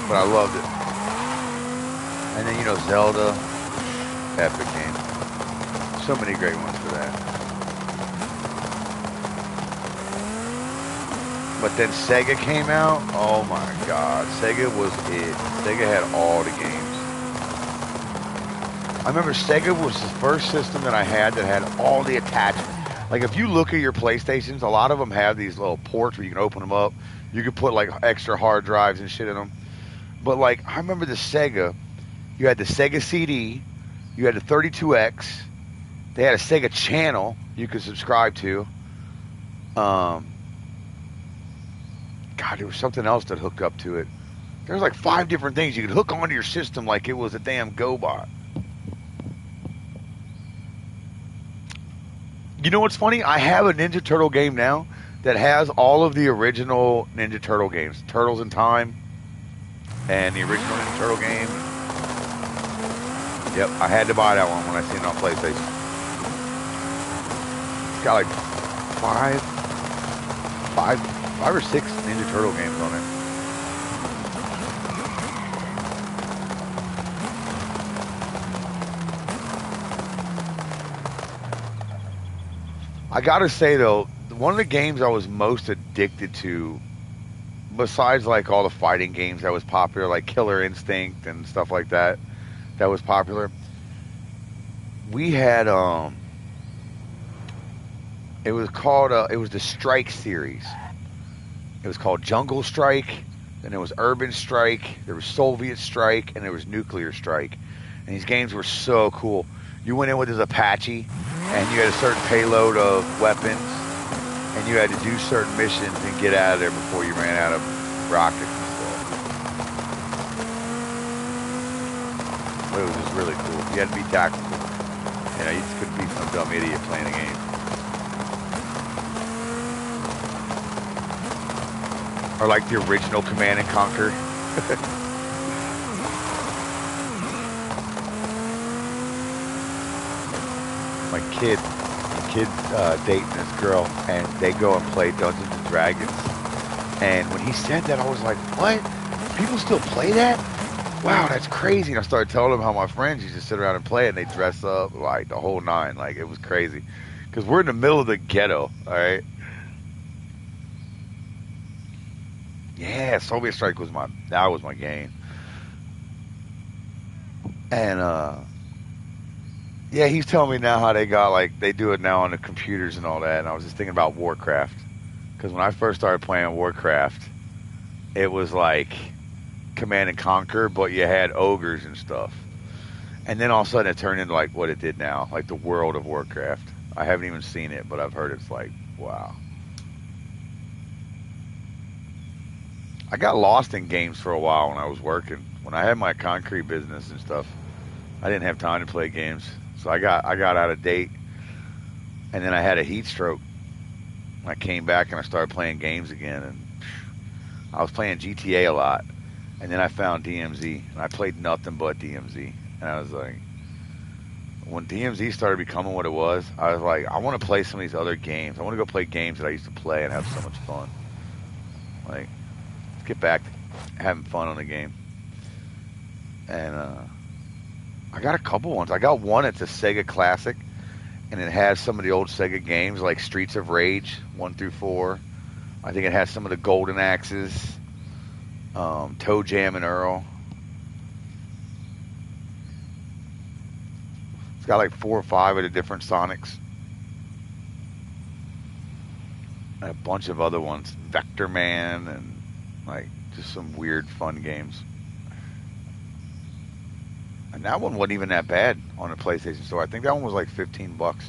but I loved it. And then Zelda, epic game. So many great ones for that. But then Sega came out. Oh my God, Sega was it. Sega had all the games. I remember Sega was the first system that I had that had all the attachments. Like if you look at your PlayStations, a lot of them have these little ports where you can open them up. You could put like extra hard drives and shit in them. But like I remember the Sega, you had the Sega CD, you had the 32X, they had a Sega channel you could subscribe to. God, there was something else that hooked up to it. There was like 5 different things you could hook onto your system like it was a damn GoBot. You know what's funny? I have a Ninja Turtle game now that has all of the original Ninja Turtle games. Turtles in Time and the original Ninja Turtle game. Yep, I had to buy that one when I seen it on PlayStation. It's got like five or six Ninja Turtle games on it. I gotta say though, one of the games I was most addicted to, besides like all the fighting games that was popular, like Killer Instinct and stuff like that, that was popular. We had it was called it was the Strike series. It was called Jungle Strike, then there was Urban Strike, there was Soviet Strike, and there was Nuclear Strike. And these games were so cool. You went in with this Apache, and you had a certain payload of weapons, and you had to do certain missions and get out of there before you ran out of rockets and stuff. But it was just really cool. You had to be tactical. You just couldn't be some dumb idiot playing a game. Or like the original Command and Conquer. My kid's dating this girl, and they go and play Dungeons and Dragons. And when he said that, I was like, "What? People still play that? Wow, that's crazy!" And I started telling him how my friends used to sit around and play it, and they dress up like the whole nine. Like it was crazy, because we're in the middle of the ghetto. All right. Yeah, Soviet Strike was my game. And yeah, he's telling me now how they got they do it now on the computers and all that. And I was just thinking about Warcraft, because when I first started playing Warcraft, it was like Command and Conquer, but you had ogres and stuff. And then all of a sudden it turned into like what it did now, like the world of Warcraft. I haven't even seen it, but I've heard it's like, wow. I got lost in games for a while when I was working. When I had my concrete business and stuff, I didn't have time to play games. So I got out of date, and then I had a heat stroke. I came back and I started playing games again, and I was playing GTA a lot. And then I found DMZ, and I played nothing but DMZ. And I was like, when DMZ started becoming what it was, I was like, I want to play some of these other games. I want to go play games that I used to play and have so much fun. Like, get back to having fun on the game. And I got a couple ones. I got one. It's a Sega Classic, and it has some of the old Sega games like Streets of Rage 1 through 4. I think it has some of the Golden Axes, Toe Jam and Earl. It's got like 4 or 5 of the different Sonics. And a bunch of other ones, Vector Man, and like just some weird fun games. And that one wasn't even that bad on the PlayStation Store. I think that one was like $15,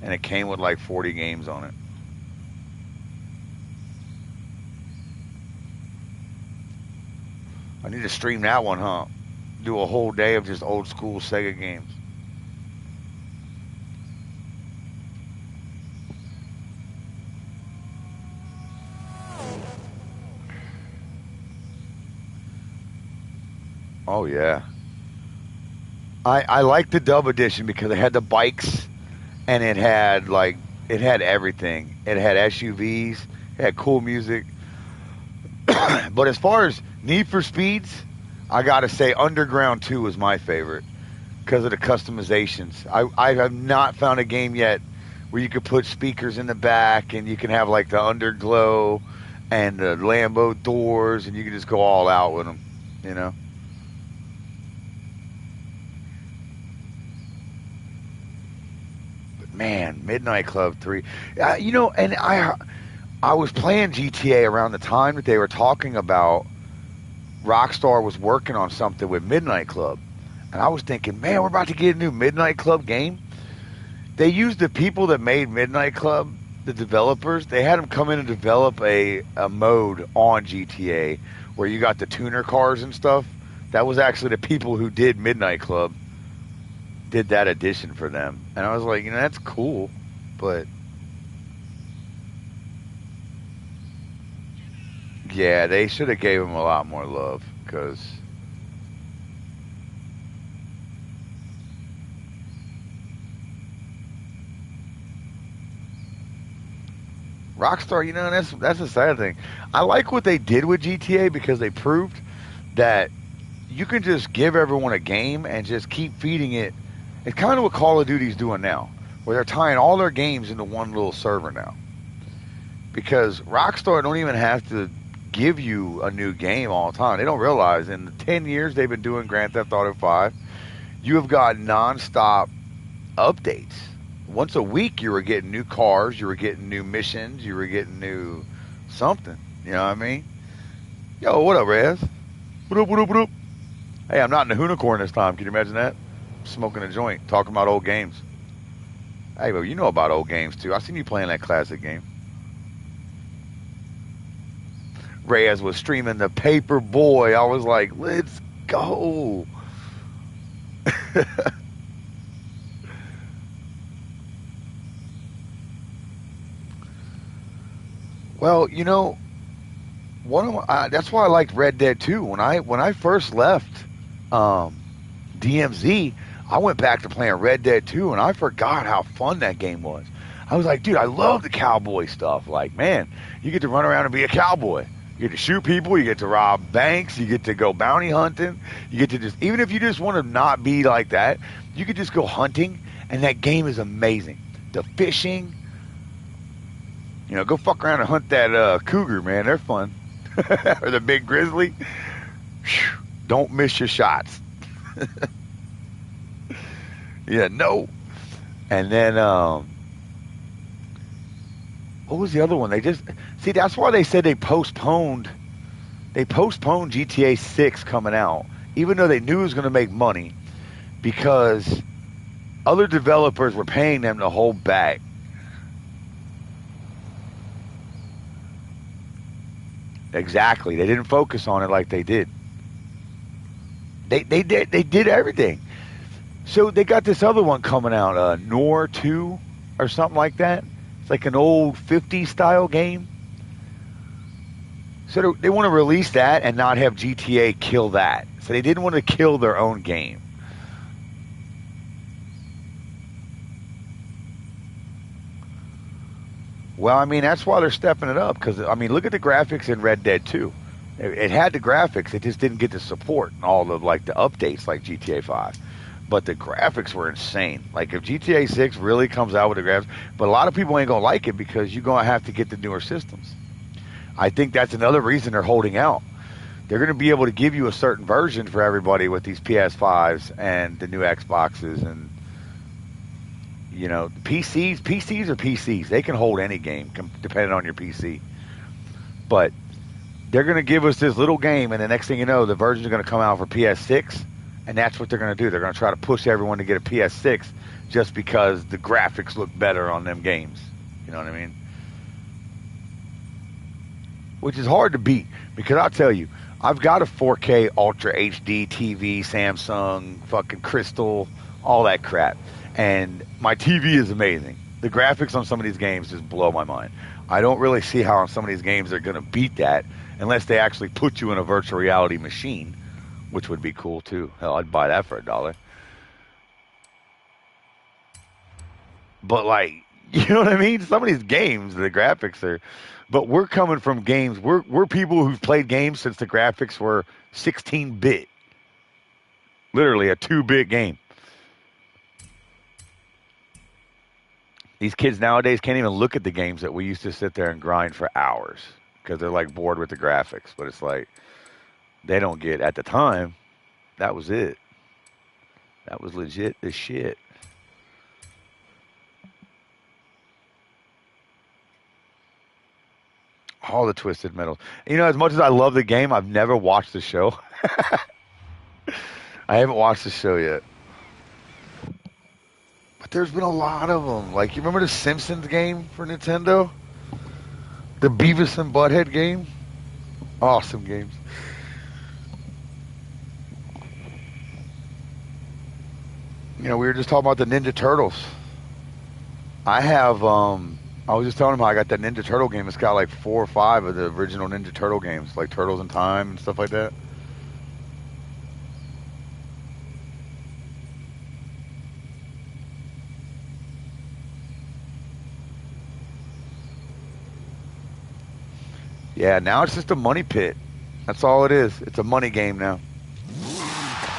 and it came with like 40 games on it. I need to stream that one, huh? Do a whole day of just old school Sega games. Oh yeah. I liked the dub edition because it had the bikes and it had it had everything. It had SUVs, it had cool music. But as far as Need for Speeds, I gotta say Underground 2 was my favorite because of the customizations. I have not found a game yet where you could put speakers in the back and you can have like the underglow and the Lambo doors and you can just go all out with them. You know. But man, Midnight Club 3. And I was playing GTA around the time that they were talking about Rockstar was working on something with Midnight Club. And I was thinking, man, we're about to get a new Midnight Club game. They used the people that made Midnight Club, the developers, they had them come in and develop a mode on GTA where you got the tuner cars and stuff. That was actually the people who did Midnight Club, did that edition for them. And I was like, that's cool. But yeah, they should have gave him a lot more love because Rockstar, that's the sad thing. I like what they did with GTA because they proved that you can just give everyone a game and just keep feeding it. It's kind of what Call of Duty's doing now, where they're tying all their games into one little server now. Because Rockstar don't even have to give you a new game all the time. They don't realize in the 10 years they've been doing Grand Theft Auto 5, you have got nonstop updates. Once a week, you were getting new cars, you were getting new missions, you were getting new something. You know what I mean? Yo, what up, Rez? What up, what up, what up? Hey, I'm not in the unicorn this time. Can you imagine that? Smoking a joint, talking about old games. Hey, but you know about old games, too. I seen you playing that classic game. Reyes was streaming the Paper Boy. I was like, let's go. Well, that's why I liked Red Dead 2. When I first left DMZ, I went back to playing Red Dead 2, and I forgot how fun that game was. I was like, dude, I love the cowboy stuff. Like, man, you get to run around and be a cowboy. You get to shoot people. You get to rob banks. You get to go bounty hunting. You get to even if you just want to not be like that, you could just go hunting, and that game is amazing. The fishing, go fuck around and hunt that cougar, man. They're fun. Or the big grizzly. Don't miss your shots. Yeah, no. And then, what was the other one? They just see. That's why they said they postponed. They postponed GTA 6 coming out, even though they knew it was going to make money, because other developers were paying them to hold back. Exactly. They didn't focus on it like they did. They did everything. So they got this other one coming out, Nor 2 or something like that. It's like an old 50s style game. So they want to release that and not have GTA kill that. So they didn't want to kill their own game. Well, I mean, that's why they're stepping it up. Because, I mean, look at the graphics in Red Dead 2. It had the graphics. It just didn't get the support and all of, like, the updates like GTA 5. But the graphics were insane. Like, if GTA 6 really comes out with the graphics, but a lot of people ain't going to like it because you're going to have to get the newer systems. I think that's another reason they're holding out. They're going to be able to give you a certain version for everybody with these PS5s and the new Xboxes and, PCs. PCs are PCs. They can hold any game depending on your PC. But they're going to give us this little game, and the next thing you know, the versions are going to come out for PS6, and that's what they're going to do. They're going to try to push everyone to get a PS6 just because the graphics look better on them games. You know what I mean? Which is hard to beat because I'll tell you, I've got a 4K Ultra HD TV, Samsung, fucking Crystal, all that crap. And my TV is amazing. The graphics on some of these games just blow my mind. I don't really see how on some of these games they're going to beat that unless they actually put you in a virtual reality machine, which would be cool too. Hell, I'd buy that for $1. But like, you know what I mean? Some of these games, the graphics are, but we're coming from games. We're people who've played games since the graphics were 16-bit, literally a 2-bit game. These kids nowadays can't even look at the games that we used to sit there and grind for hours because they're like bored with the graphics. But it's like they don't get at the time. That was it. That was legit as shit. All the Twisted Metals. You know, as much as I love the game, I've never watched the show. I haven't watched the show yet. But there's been a lot of them. Like, you remember the Simpsons game for Nintendo? The Beavis and Butthead game? Awesome games. You know, we were just talking about the Ninja Turtles. I was just telling him how I got that Ninja Turtle game. It's got like 4 or 5 of the original Ninja Turtle games, like Turtles in Time and stuff like that. Yeah, now it's just a money pit. That's all it is. It's a money game now.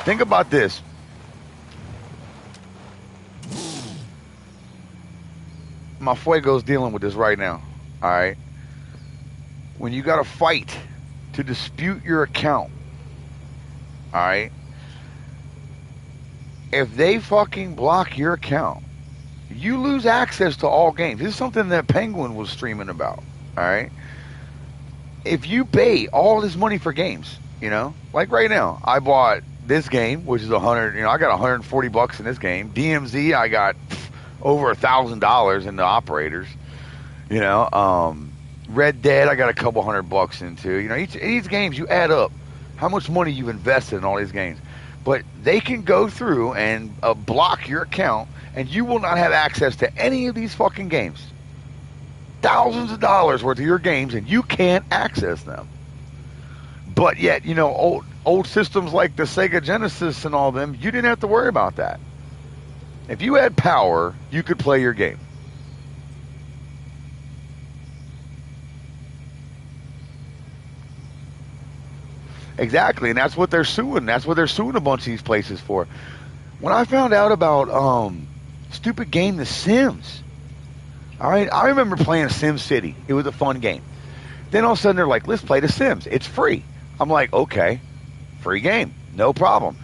Think about this. My fuego's dealing with this right now. All right. When you got to fight to dispute your account, all right, if they fucking block your account, you lose access to all games. This is something that Penguin was streaming about, all right? If you pay all this money for games, you know, like right now, I bought this game, which is 100, you know, I got 140 bucks in this game. DMZ, I got over $1,000 in the operators, you know. Red Dead, I got a couple $100 into. You know, each these games, you add up how much money you've invested in all these games. But they can go through and block your account, and you will not have access to any of these fucking games. Thousands of dollars worth of your games, and you can't access them. But yet, you know, old systems like the Sega Genesis and all them, you didn't have to worry about that. If you had power, you could play your game. Exactly, and that's what they're suing. That's what they're suing a bunch of these places for. When I found out about stupid game The Sims, all right, I remember playing Sim City. It was a fun game. Then all of a sudden they're like, let's play The Sims. It's free. I'm like, okay, free game, no problem.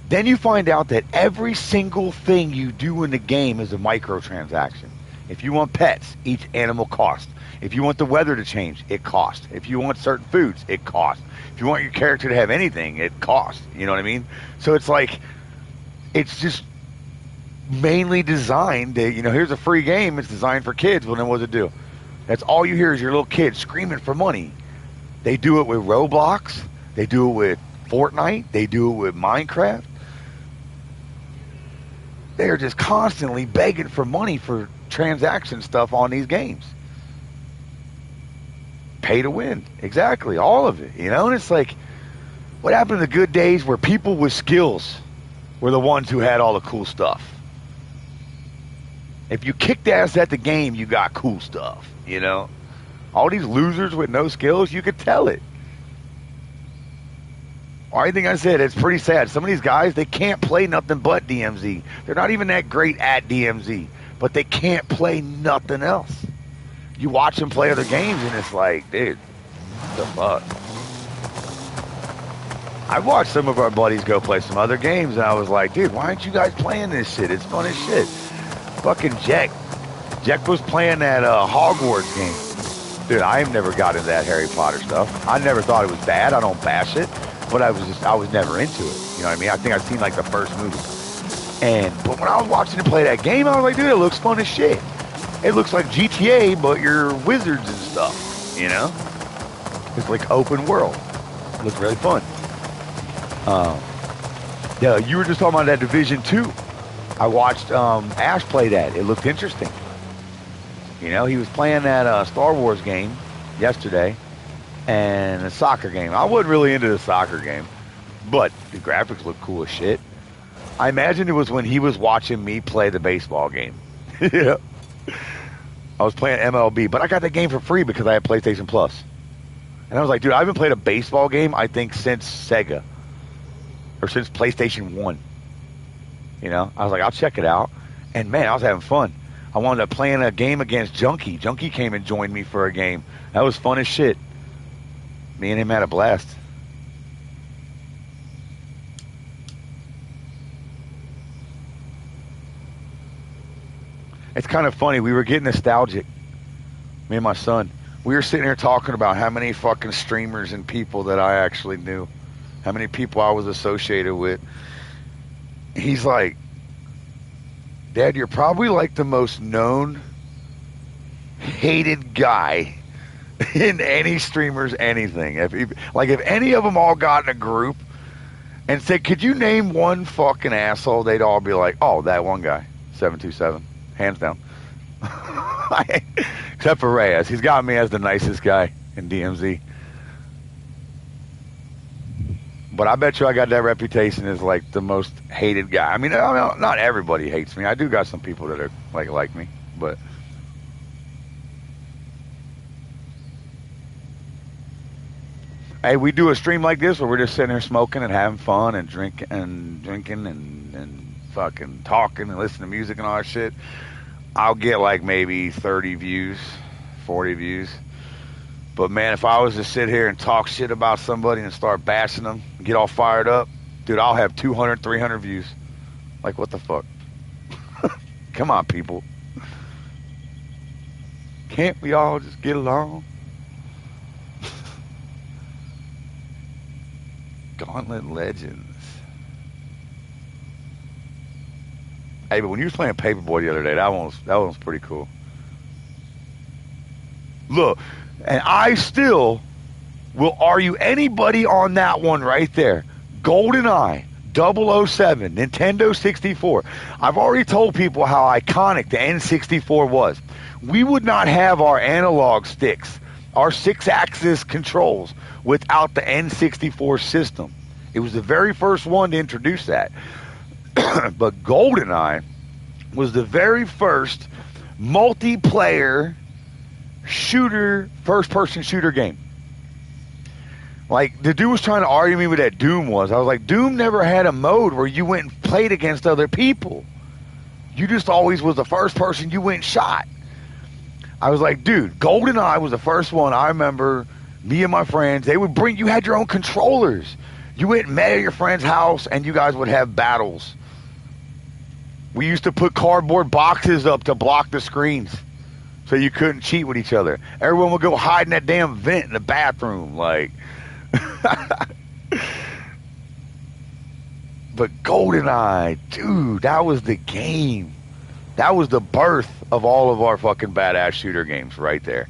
Then you find out that every single thing you do in the game is a microtransaction. If you want pets, each animal costs. If you want the weather to change, it costs. If you want certain foods, it costs. If you want your character to have anything, it costs. You know what I mean? So it's like, it's just mainly designed to, you know, here's a free game. It's designed for kids. Well, then what does it do? That's all you hear is your little kid screaming for money. They do it with Roblox. They do it with Fortnite. They do it with Minecraft. They're just constantly begging for money for transaction stuff on these games. Pay to win. Exactly. All of it. You know, and it's like, what happened to the good days where people with skills were the ones who had all the cool stuff? If you kicked ass at the game, you got cool stuff, you know? All these losers with no skills, you could tell it. Everything I said, it's pretty sad. Some of these guys, they can't play nothing but DMZ. They're not even that great at DMZ, but they can't play nothing else. You watch them play other games, and it's like, dude, what the fuck? I watched some of our buddies go play some other games, and I was like, dude, why aren't you guys playing this shit? It's fun as shit. Fucking Jack was playing that Hogwarts game. Dude, I have never got into that Harry Potter stuff. I never thought it was bad. I don't bash it, but I was never into it. You know what I mean? I think I've seen like the first movie. But when I was watching him play that game, I was like, dude, it looks fun as shit. It looks like GTA, but you're wizards and stuff, you know? It's like open world. It looks really fun. Yeah, you were just talking about that Division 2. I watched Ash play that. It looked interesting. You know, he was playing that Star Wars game yesterday and a soccer game. I wasn't really into the soccer game, but the graphics look cool as shit. I imagine it was when he was watching me play the baseball game. Yeah. I was playing MLB, but I got that game for free because I had PlayStation Plus. And I was like, dude, I haven't played a baseball game, I think, since Sega. Or since PlayStation 1. You know? I was like, I'll check it out. And, man, I was having fun. I wound up playing a game against Junkie. Junkie came and joined me for a game. That was fun as shit. Me and him had a blast. It's kind of funny. We were getting nostalgic. Me and my son. We were sitting here talking about how many fucking streamers and people that I actually knew. How many people I was associated with. He's like, Dad, you're probably like the most known, hated guy in any streamers, anything. If any of them all got in a group and said, could you name one fucking asshole? They'd all be like, oh, that one guy, 727. Hands down. Except for Reyes. He's got me as the nicest guy in DMZ. But I bet you I got that reputation as like the most hated guy. I mean, not everybody hates me. I do got some people that are like me, but hey, we do a stream like this where we're just sitting here smoking and having fun and drinking and fucking talking and listening to music and all that shit. I'll get like maybe 30 views, 40 views. But, man, if I was to sit here and talk shit about somebody and start bashing them, get all fired up, dude, I'll have 200, 300 views. Like, what the fuck? Come on, people. Can't we all just get along? Gauntlet Legends. Hey, but when you was playing Paperboy the other day, that one was pretty cool. Look, and I still will argue anybody on that one right there. GoldenEye, 007, Nintendo 64. I've already told people how iconic the N64 was. We would not have our analog sticks, our 6-axis controls, without the N64 system. It was the very first one to introduce that. But GoldenEye was the very first multiplayer shooter, first-person shooter game. Like, the dude was trying to argue me with that Doom was. I was like, Doom never had a mode where you went and played against other people. You just always was the first person you went and shot. I was like, dude, GoldenEye was the first one. I remember me and my friends, you had your own controllers. You went and met at your friend's house, and you guys would have battles. We used to put cardboard boxes up to block the screens so you couldn't cheat with each other. Everyone would go hide in that damn vent in the bathroom. Like, but GoldenEye, dude, that was the game. That was the birth of all of our fucking badass shooter games right there.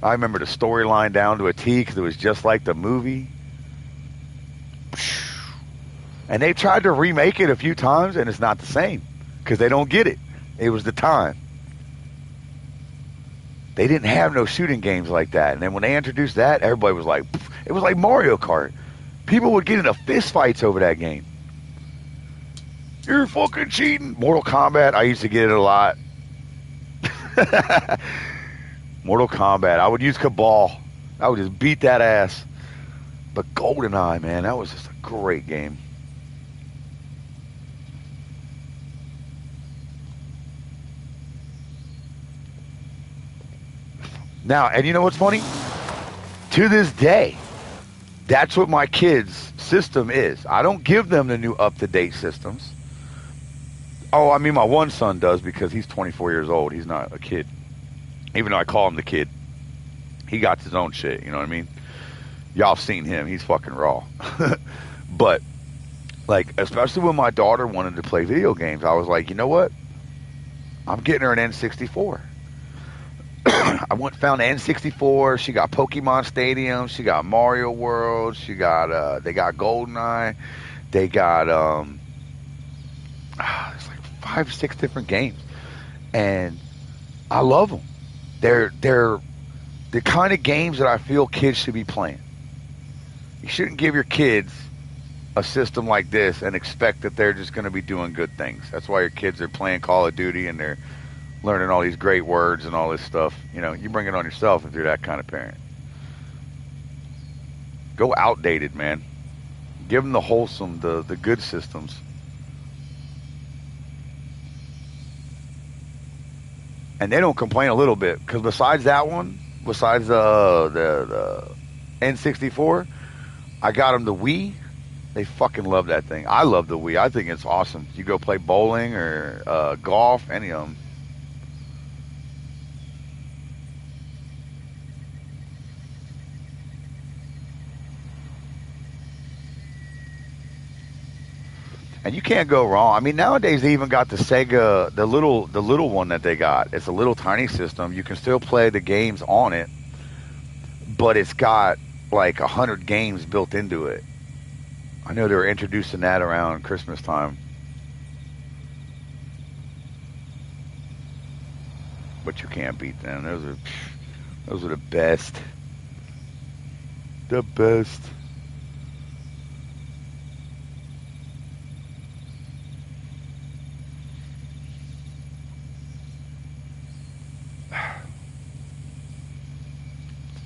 I remember the storyline down to a T because it was just like the movie. And they tried to remake it a few times, and it's not the same because they don't get it. It was the time. They didn't have no shooting games like that. And then when they introduced that, everybody was like, it was like Mario Kart. People would get into fist fights over that game. You're fucking cheating. Mortal Kombat, I used to get it a lot. Mortal Kombat, I would use Cabal. I would just beat that ass. But GoldenEye, man, that was just a great game. Now, and you know what's funny? To this day, that's what my kids' system is. I don't give them the new up-to-date systems. Oh, I mean, my one son does because he's 24 years old. He's not a kid. Even though I call him the kid. He got his own shit, you know what I mean? Y'all seen him. He's fucking raw. But, like, especially when my daughter wanted to play video games, I was like, you know what? I'm getting her an N64. I went found N64. She got Pokemon Stadium. She got Mario World. She got they got GoldenEye. They got it's like 5, 6 different games, and I love them. They're the kind of games that I feel kids should be playing. You shouldn't give your kids a system like this and expect that they're just going to be doing good things. That's why your kids are playing Call of Duty and they're learning all these great words and all this stuff. You know, you bring it on yourself if you're that kind of parent. Go outdated, man. Give them the wholesome, the good systems. And they don't complain a little bit because besides that one, besides the N64, I got them the Wii. They fucking love that thing. I love the Wii. I think it's awesome. You go play bowling or golf, any of them. And you can't go wrong. I mean, nowadays they even got the Sega, the little one that they got. It's a little tiny system. You can still play the games on it, but it's got like 100 games built into it. I know they were introducing that around Christmas time, but you can't beat them. Those are the best, the best.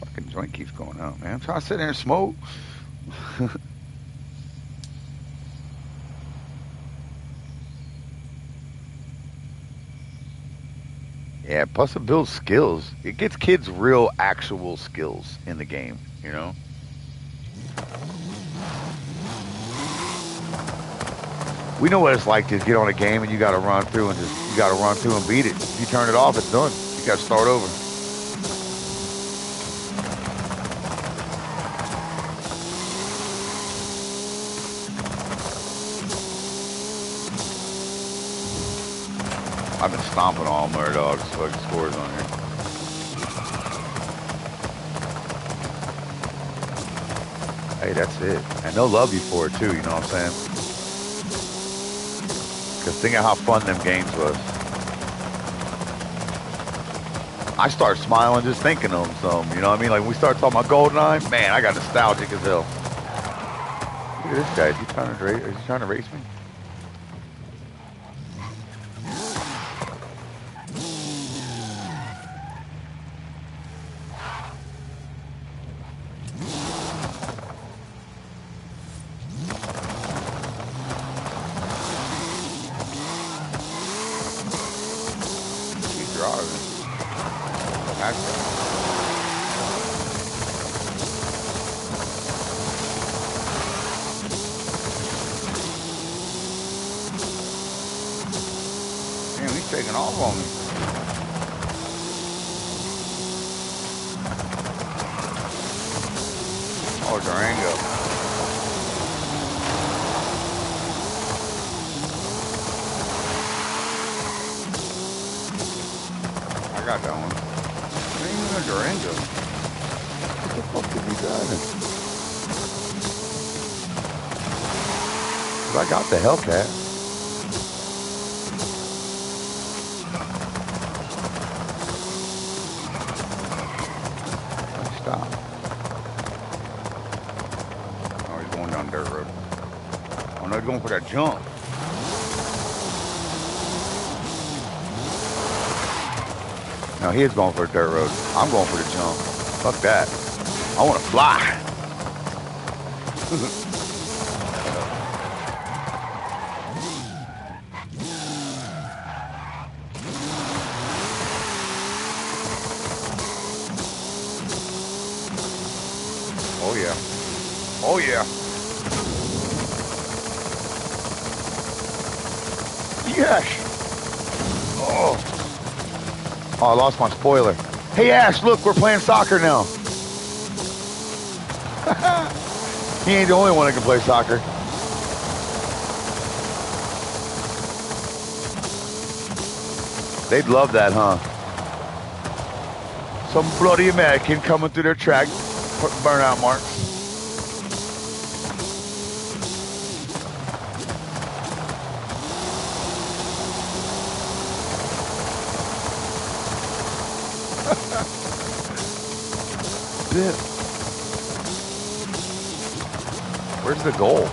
Fucking joint keeps going out, man. I'm trying to sit there and smoke. Yeah, plus it builds skills. It gets kids real, actual skills in the game. You know. We know what it's like to get on a game and you got to run through and just you got to run through and beat it. If you turn it off, it's done. You got to start over. I've been stomping all Murdoch's fucking scores on here. Hey, that's it. And they'll love you for it too, you know what I'm saying? Because think of how fun them games was. I start smiling just thinking of them some, you know what I mean? Like when we start talking about GoldenEye, man, I got nostalgic as hell. Look at this guy. Is he trying to race me? He's driving. Damn, he's taking off on me. Oh, Durango. I got that one. Ain't even a Durango. What the fuck did he driving? 'Cause I got the Hellcat. Stop. Oh, he's going down dirt road. Oh no, he's going for that jump. No, he is going for a dirt road. I'm going for the jump. Fuck that. I want to fly. Oh yeah. Oh yeah. Yes. Oh. Oh, I lost my spoiler. Hey Ash, look, we're playing soccer now. He ain't the only one that can play soccer. They'd love that, huh? Some bloody American coming through their track, burnout marks. Where's the goal?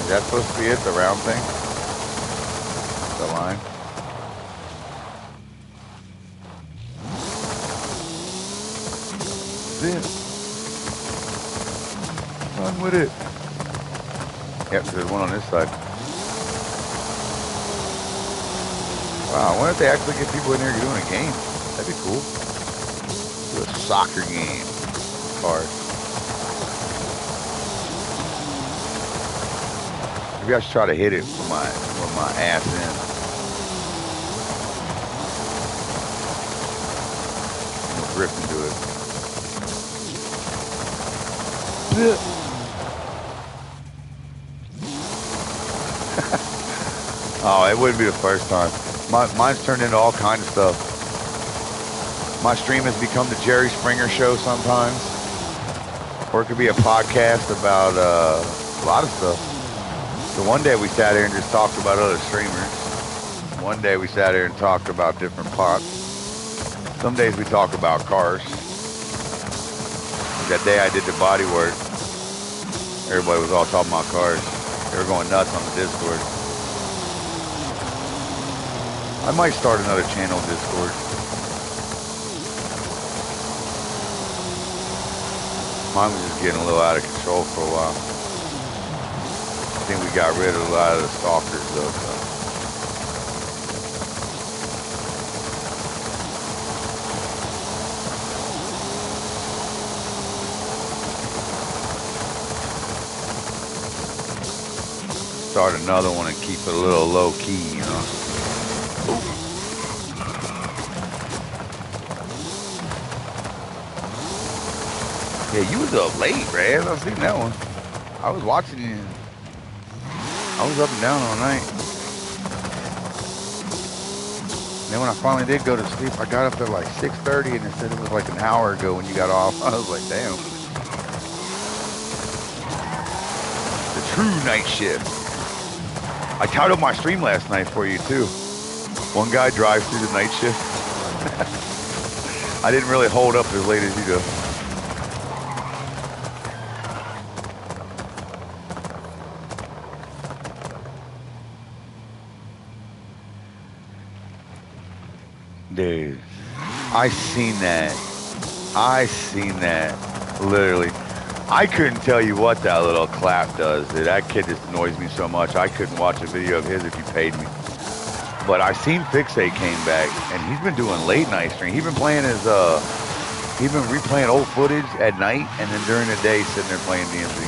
Is that supposed to be it, the round thing? The line? Zip. Run with it. Yep, there's one on this side. Wow, I wonder if they actually get people in here doing a game. That'd be cool. Do a soccer game. Cars. Maybe I should try to hit it with my ass in. We'll drift into it. Oh, it wouldn't be the first time. Mine's turned into all kinds of stuff. My stream has become the Jerry Springer show sometimes. Or it could be a podcast about a lot of stuff. So one day we sat here and just talked about other streamers. One day we sat here and talked about different pots. Some days we talk about cars. That day I did the body work. Everybody was all talking about cars. They were going nuts on the Discord. I might start another channel in Discord. Mine was just getting a little out of control for a while. I think we got rid of a lot of the stalkers though. So. Start another one and keep it a little low key, you know. Yeah, you was up late, man. I've seen that one. I was watching you. I was up and down all night. And then when I finally did go to sleep, I got up at like 6:30 and it said it was like an hour ago when you got off. I was like, damn. The true night shift. I titled my stream last night for you too. One guy drives through the night shift. I didn't really hold up as late as you do. Dude, I seen that. Literally. I couldn't tell you what that little clap does, dude. That kid just annoys me so much. I couldn't watch a video of his if you paid me. But I seen Fixate came back, and he's been doing late night stream. He's been playing he's been replaying old footage at night, and then during the day sitting there playing DMZ.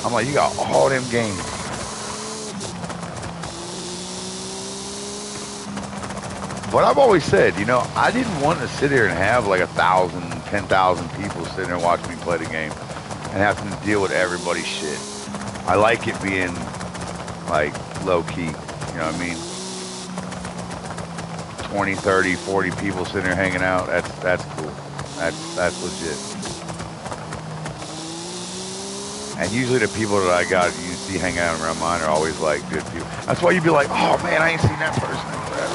I'm like, you got all them games. But I've always said, you know, I didn't want to sit here and have like 1,000, 10,000 people sitting there watching me play the game and having to deal with everybody's shit. I like it being like low key, you know what I mean? 20, 30, 40 people sitting there hanging out. That's cool. That's legit. And usually the people that I got you see hanging out around mine are always like good people. That's why you'd be like, oh man, I ain't seen that person in forever.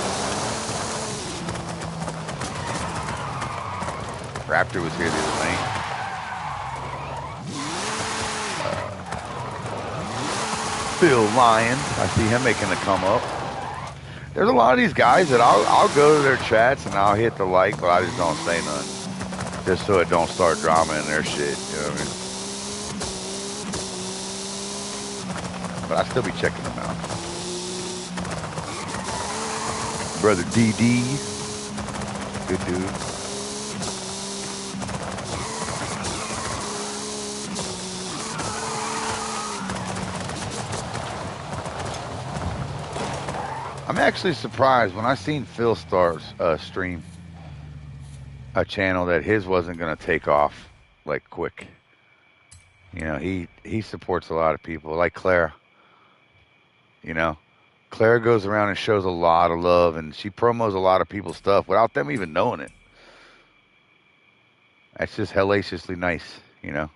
Raptor was here the other night. Phil Lyon, I see him making the come up. There's a lot of these guys that I'll go to their chats and I'll hit the like, but I just don't say nothing. Just so it don't start drama in their shit, you know what I mean? But I still be checking them out. Brother DD, good dude. I'm actually surprised when I seen Phil start stream a channel that his wasn't going to take off like quick. You know, he supports a lot of people, like Claire. You know, Claire goes around and shows a lot of love, and she promos a lot of people's stuff without them even knowing it. That's just hellaciously nice, you know.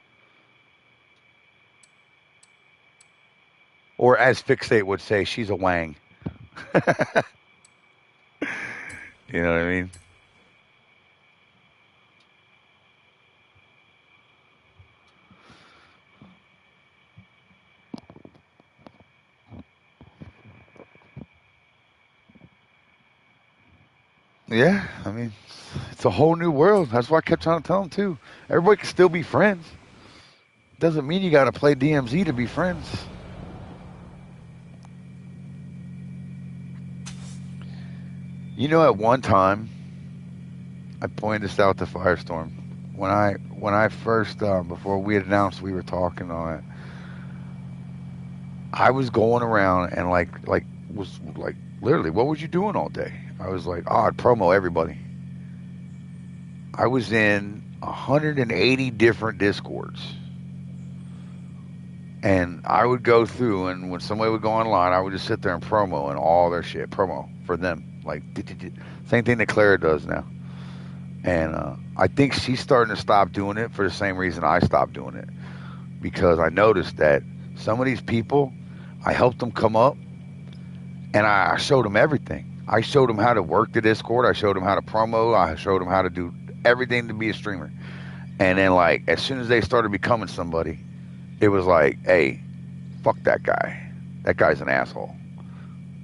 Or as Fixate would say, she's a wang. You know what I mean? Yeah, I mean, it's a whole new world. That's why I kept trying to tell them too. Everybody can still be friends. Doesn't mean you got to play DMZ to be friends. You know, at one time, I pointed this out to Firestorm when I first before we had announced we were talking on it. I was going around and like was like literally, what was you doing all day? I was like, oh, I'd promo everybody. I was in 180 different discords, and I would go through, and when somebody would go online, I would just sit there and promo and all their shit, promo for them, like same thing that Clara does now. And I think she's starting to stop doing it for the same reason I stopped doing it, because I noticed that some of these people, I helped them come up, and I showed them everything. I showed them how to work the Discord. I showed them how to promo. I showed them how to do everything to be a streamer. And then, like, as soon as they started becoming somebody, it was like, hey, fuck that guy. That guy's an asshole.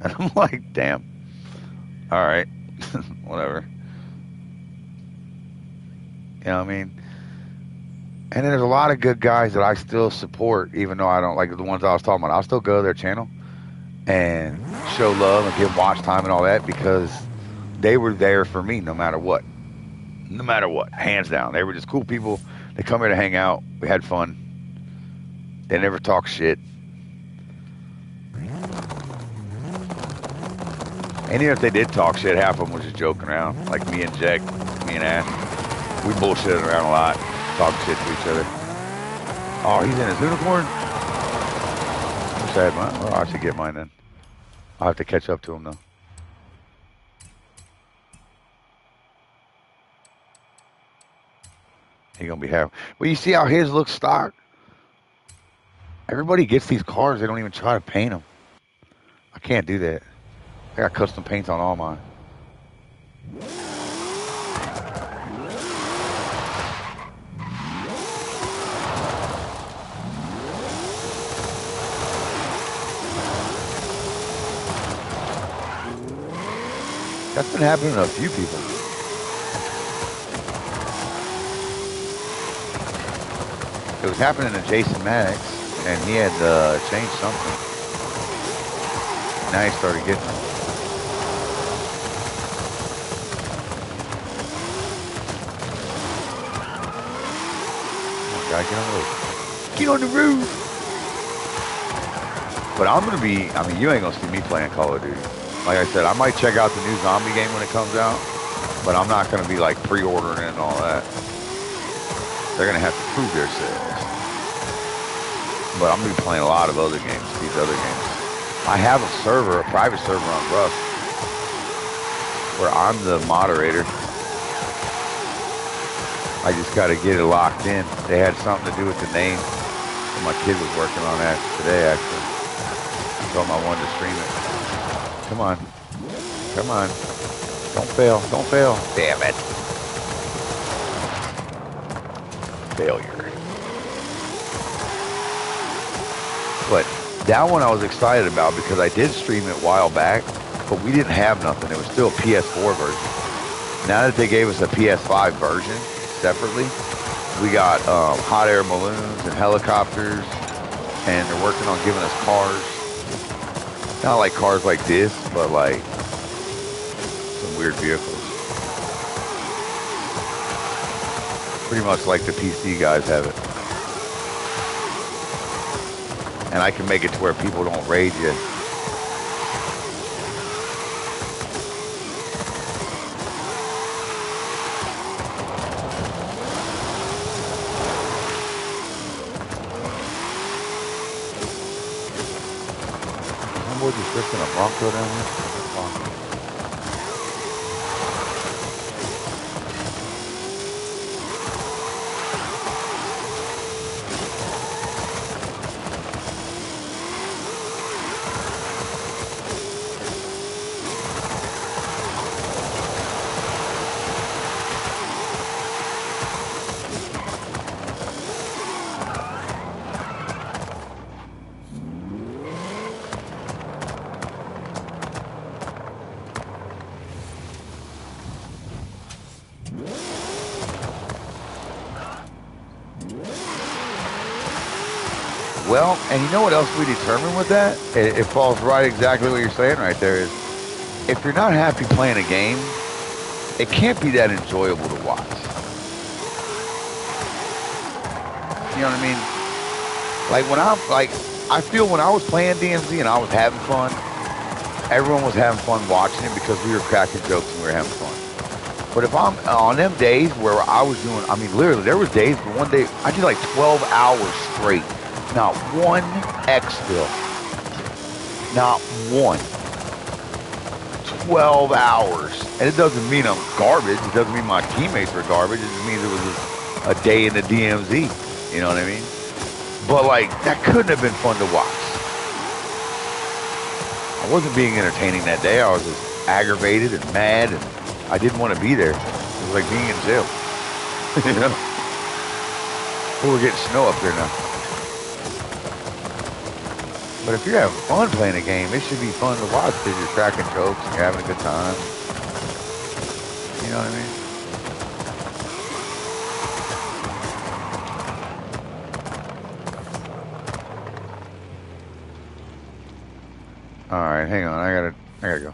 And I'm like, damn. All right. Whatever. You know what I mean? And then there's a lot of good guys that I still support, even though I don't like the ones I was talking about. I'll still go to their channel and show love and give watch time and all that, because they were there for me no matter what. No matter what. Hands down. They were just cool people. They come here to hang out. We had fun. They never talk shit. And even if they did talk shit, half of them was just joking around. Like me and Jack, me and Ash. We bullshitted around a lot, talking shit to each other. Oh, he's in his unicorn? I wish I had mine. Well, I should get mine then. I'll have to catch up to him, though. He gonna be happy. Well, you see how his looks stock? Everybody gets these cars. They don't even try to paint them. I can't do that. I got custom paints on all mine. That's been happening to a few people. It was happening to Jason Maddox, and he had changed something. Now he started getting them. Gotta get on the roof. Get on the roof! But I'm gonna be, I mean, you ain't gonna see me playing Call of Duty. Like I said, I might check out the new zombie game when it comes out, but I'm not gonna be like pre-ordering it and all that. They're gonna have to prove themselves. But I'm gonna be playing a lot of other games, these other games. I have a server, a private server on Rust, where I'm the moderator. I just got to get it locked in. They had something to do with the name. And my kid was working on that today, actually. I told him I wanted to stream it. Come on. Come on. Don't fail. Don't fail. Damn it. Failure. But that one I was excited about because I did stream it a while back, but we didn't have nothing. It was still a PS4 version. Now that they gave us a PS5 version separately, we got hot air balloons and helicopters, and they're working on giving us cars. Not like cars like this, but like some weird vehicles. Pretty much like the PC guys have it. And I can make it to where people don't raid you. My boy just drifting a Bronco down here. Well, and you know what else we determine with that? It falls right exactly what you're saying right there is if you're not happy playing a game, it can't be that enjoyable to watch. You know what I mean? Like I feel when I was playing DMZ and I was having fun, everyone was having fun watching it because we were cracking jokes and we were having fun. But if I'm on them days where I was doing, I mean, literally, there was days, but one day I did like 12 hours straight, not one exfil, not one. 12 hours. And it doesn't mean I'm garbage. It doesn't mean my teammates were garbage. It just means it was just a day in the DMZ. You know what I mean? But like, that couldn't have been fun to watch. I wasn't being entertaining that day. I was just aggravated and mad, and I didn't want to be there. It was like being in jail. You know? But we're getting snow up there now. But if you're having fun playing a game, it should be fun to watch because you're cracking jokes and you're having a good time. You know what I mean? All right, hang on. I gotta go.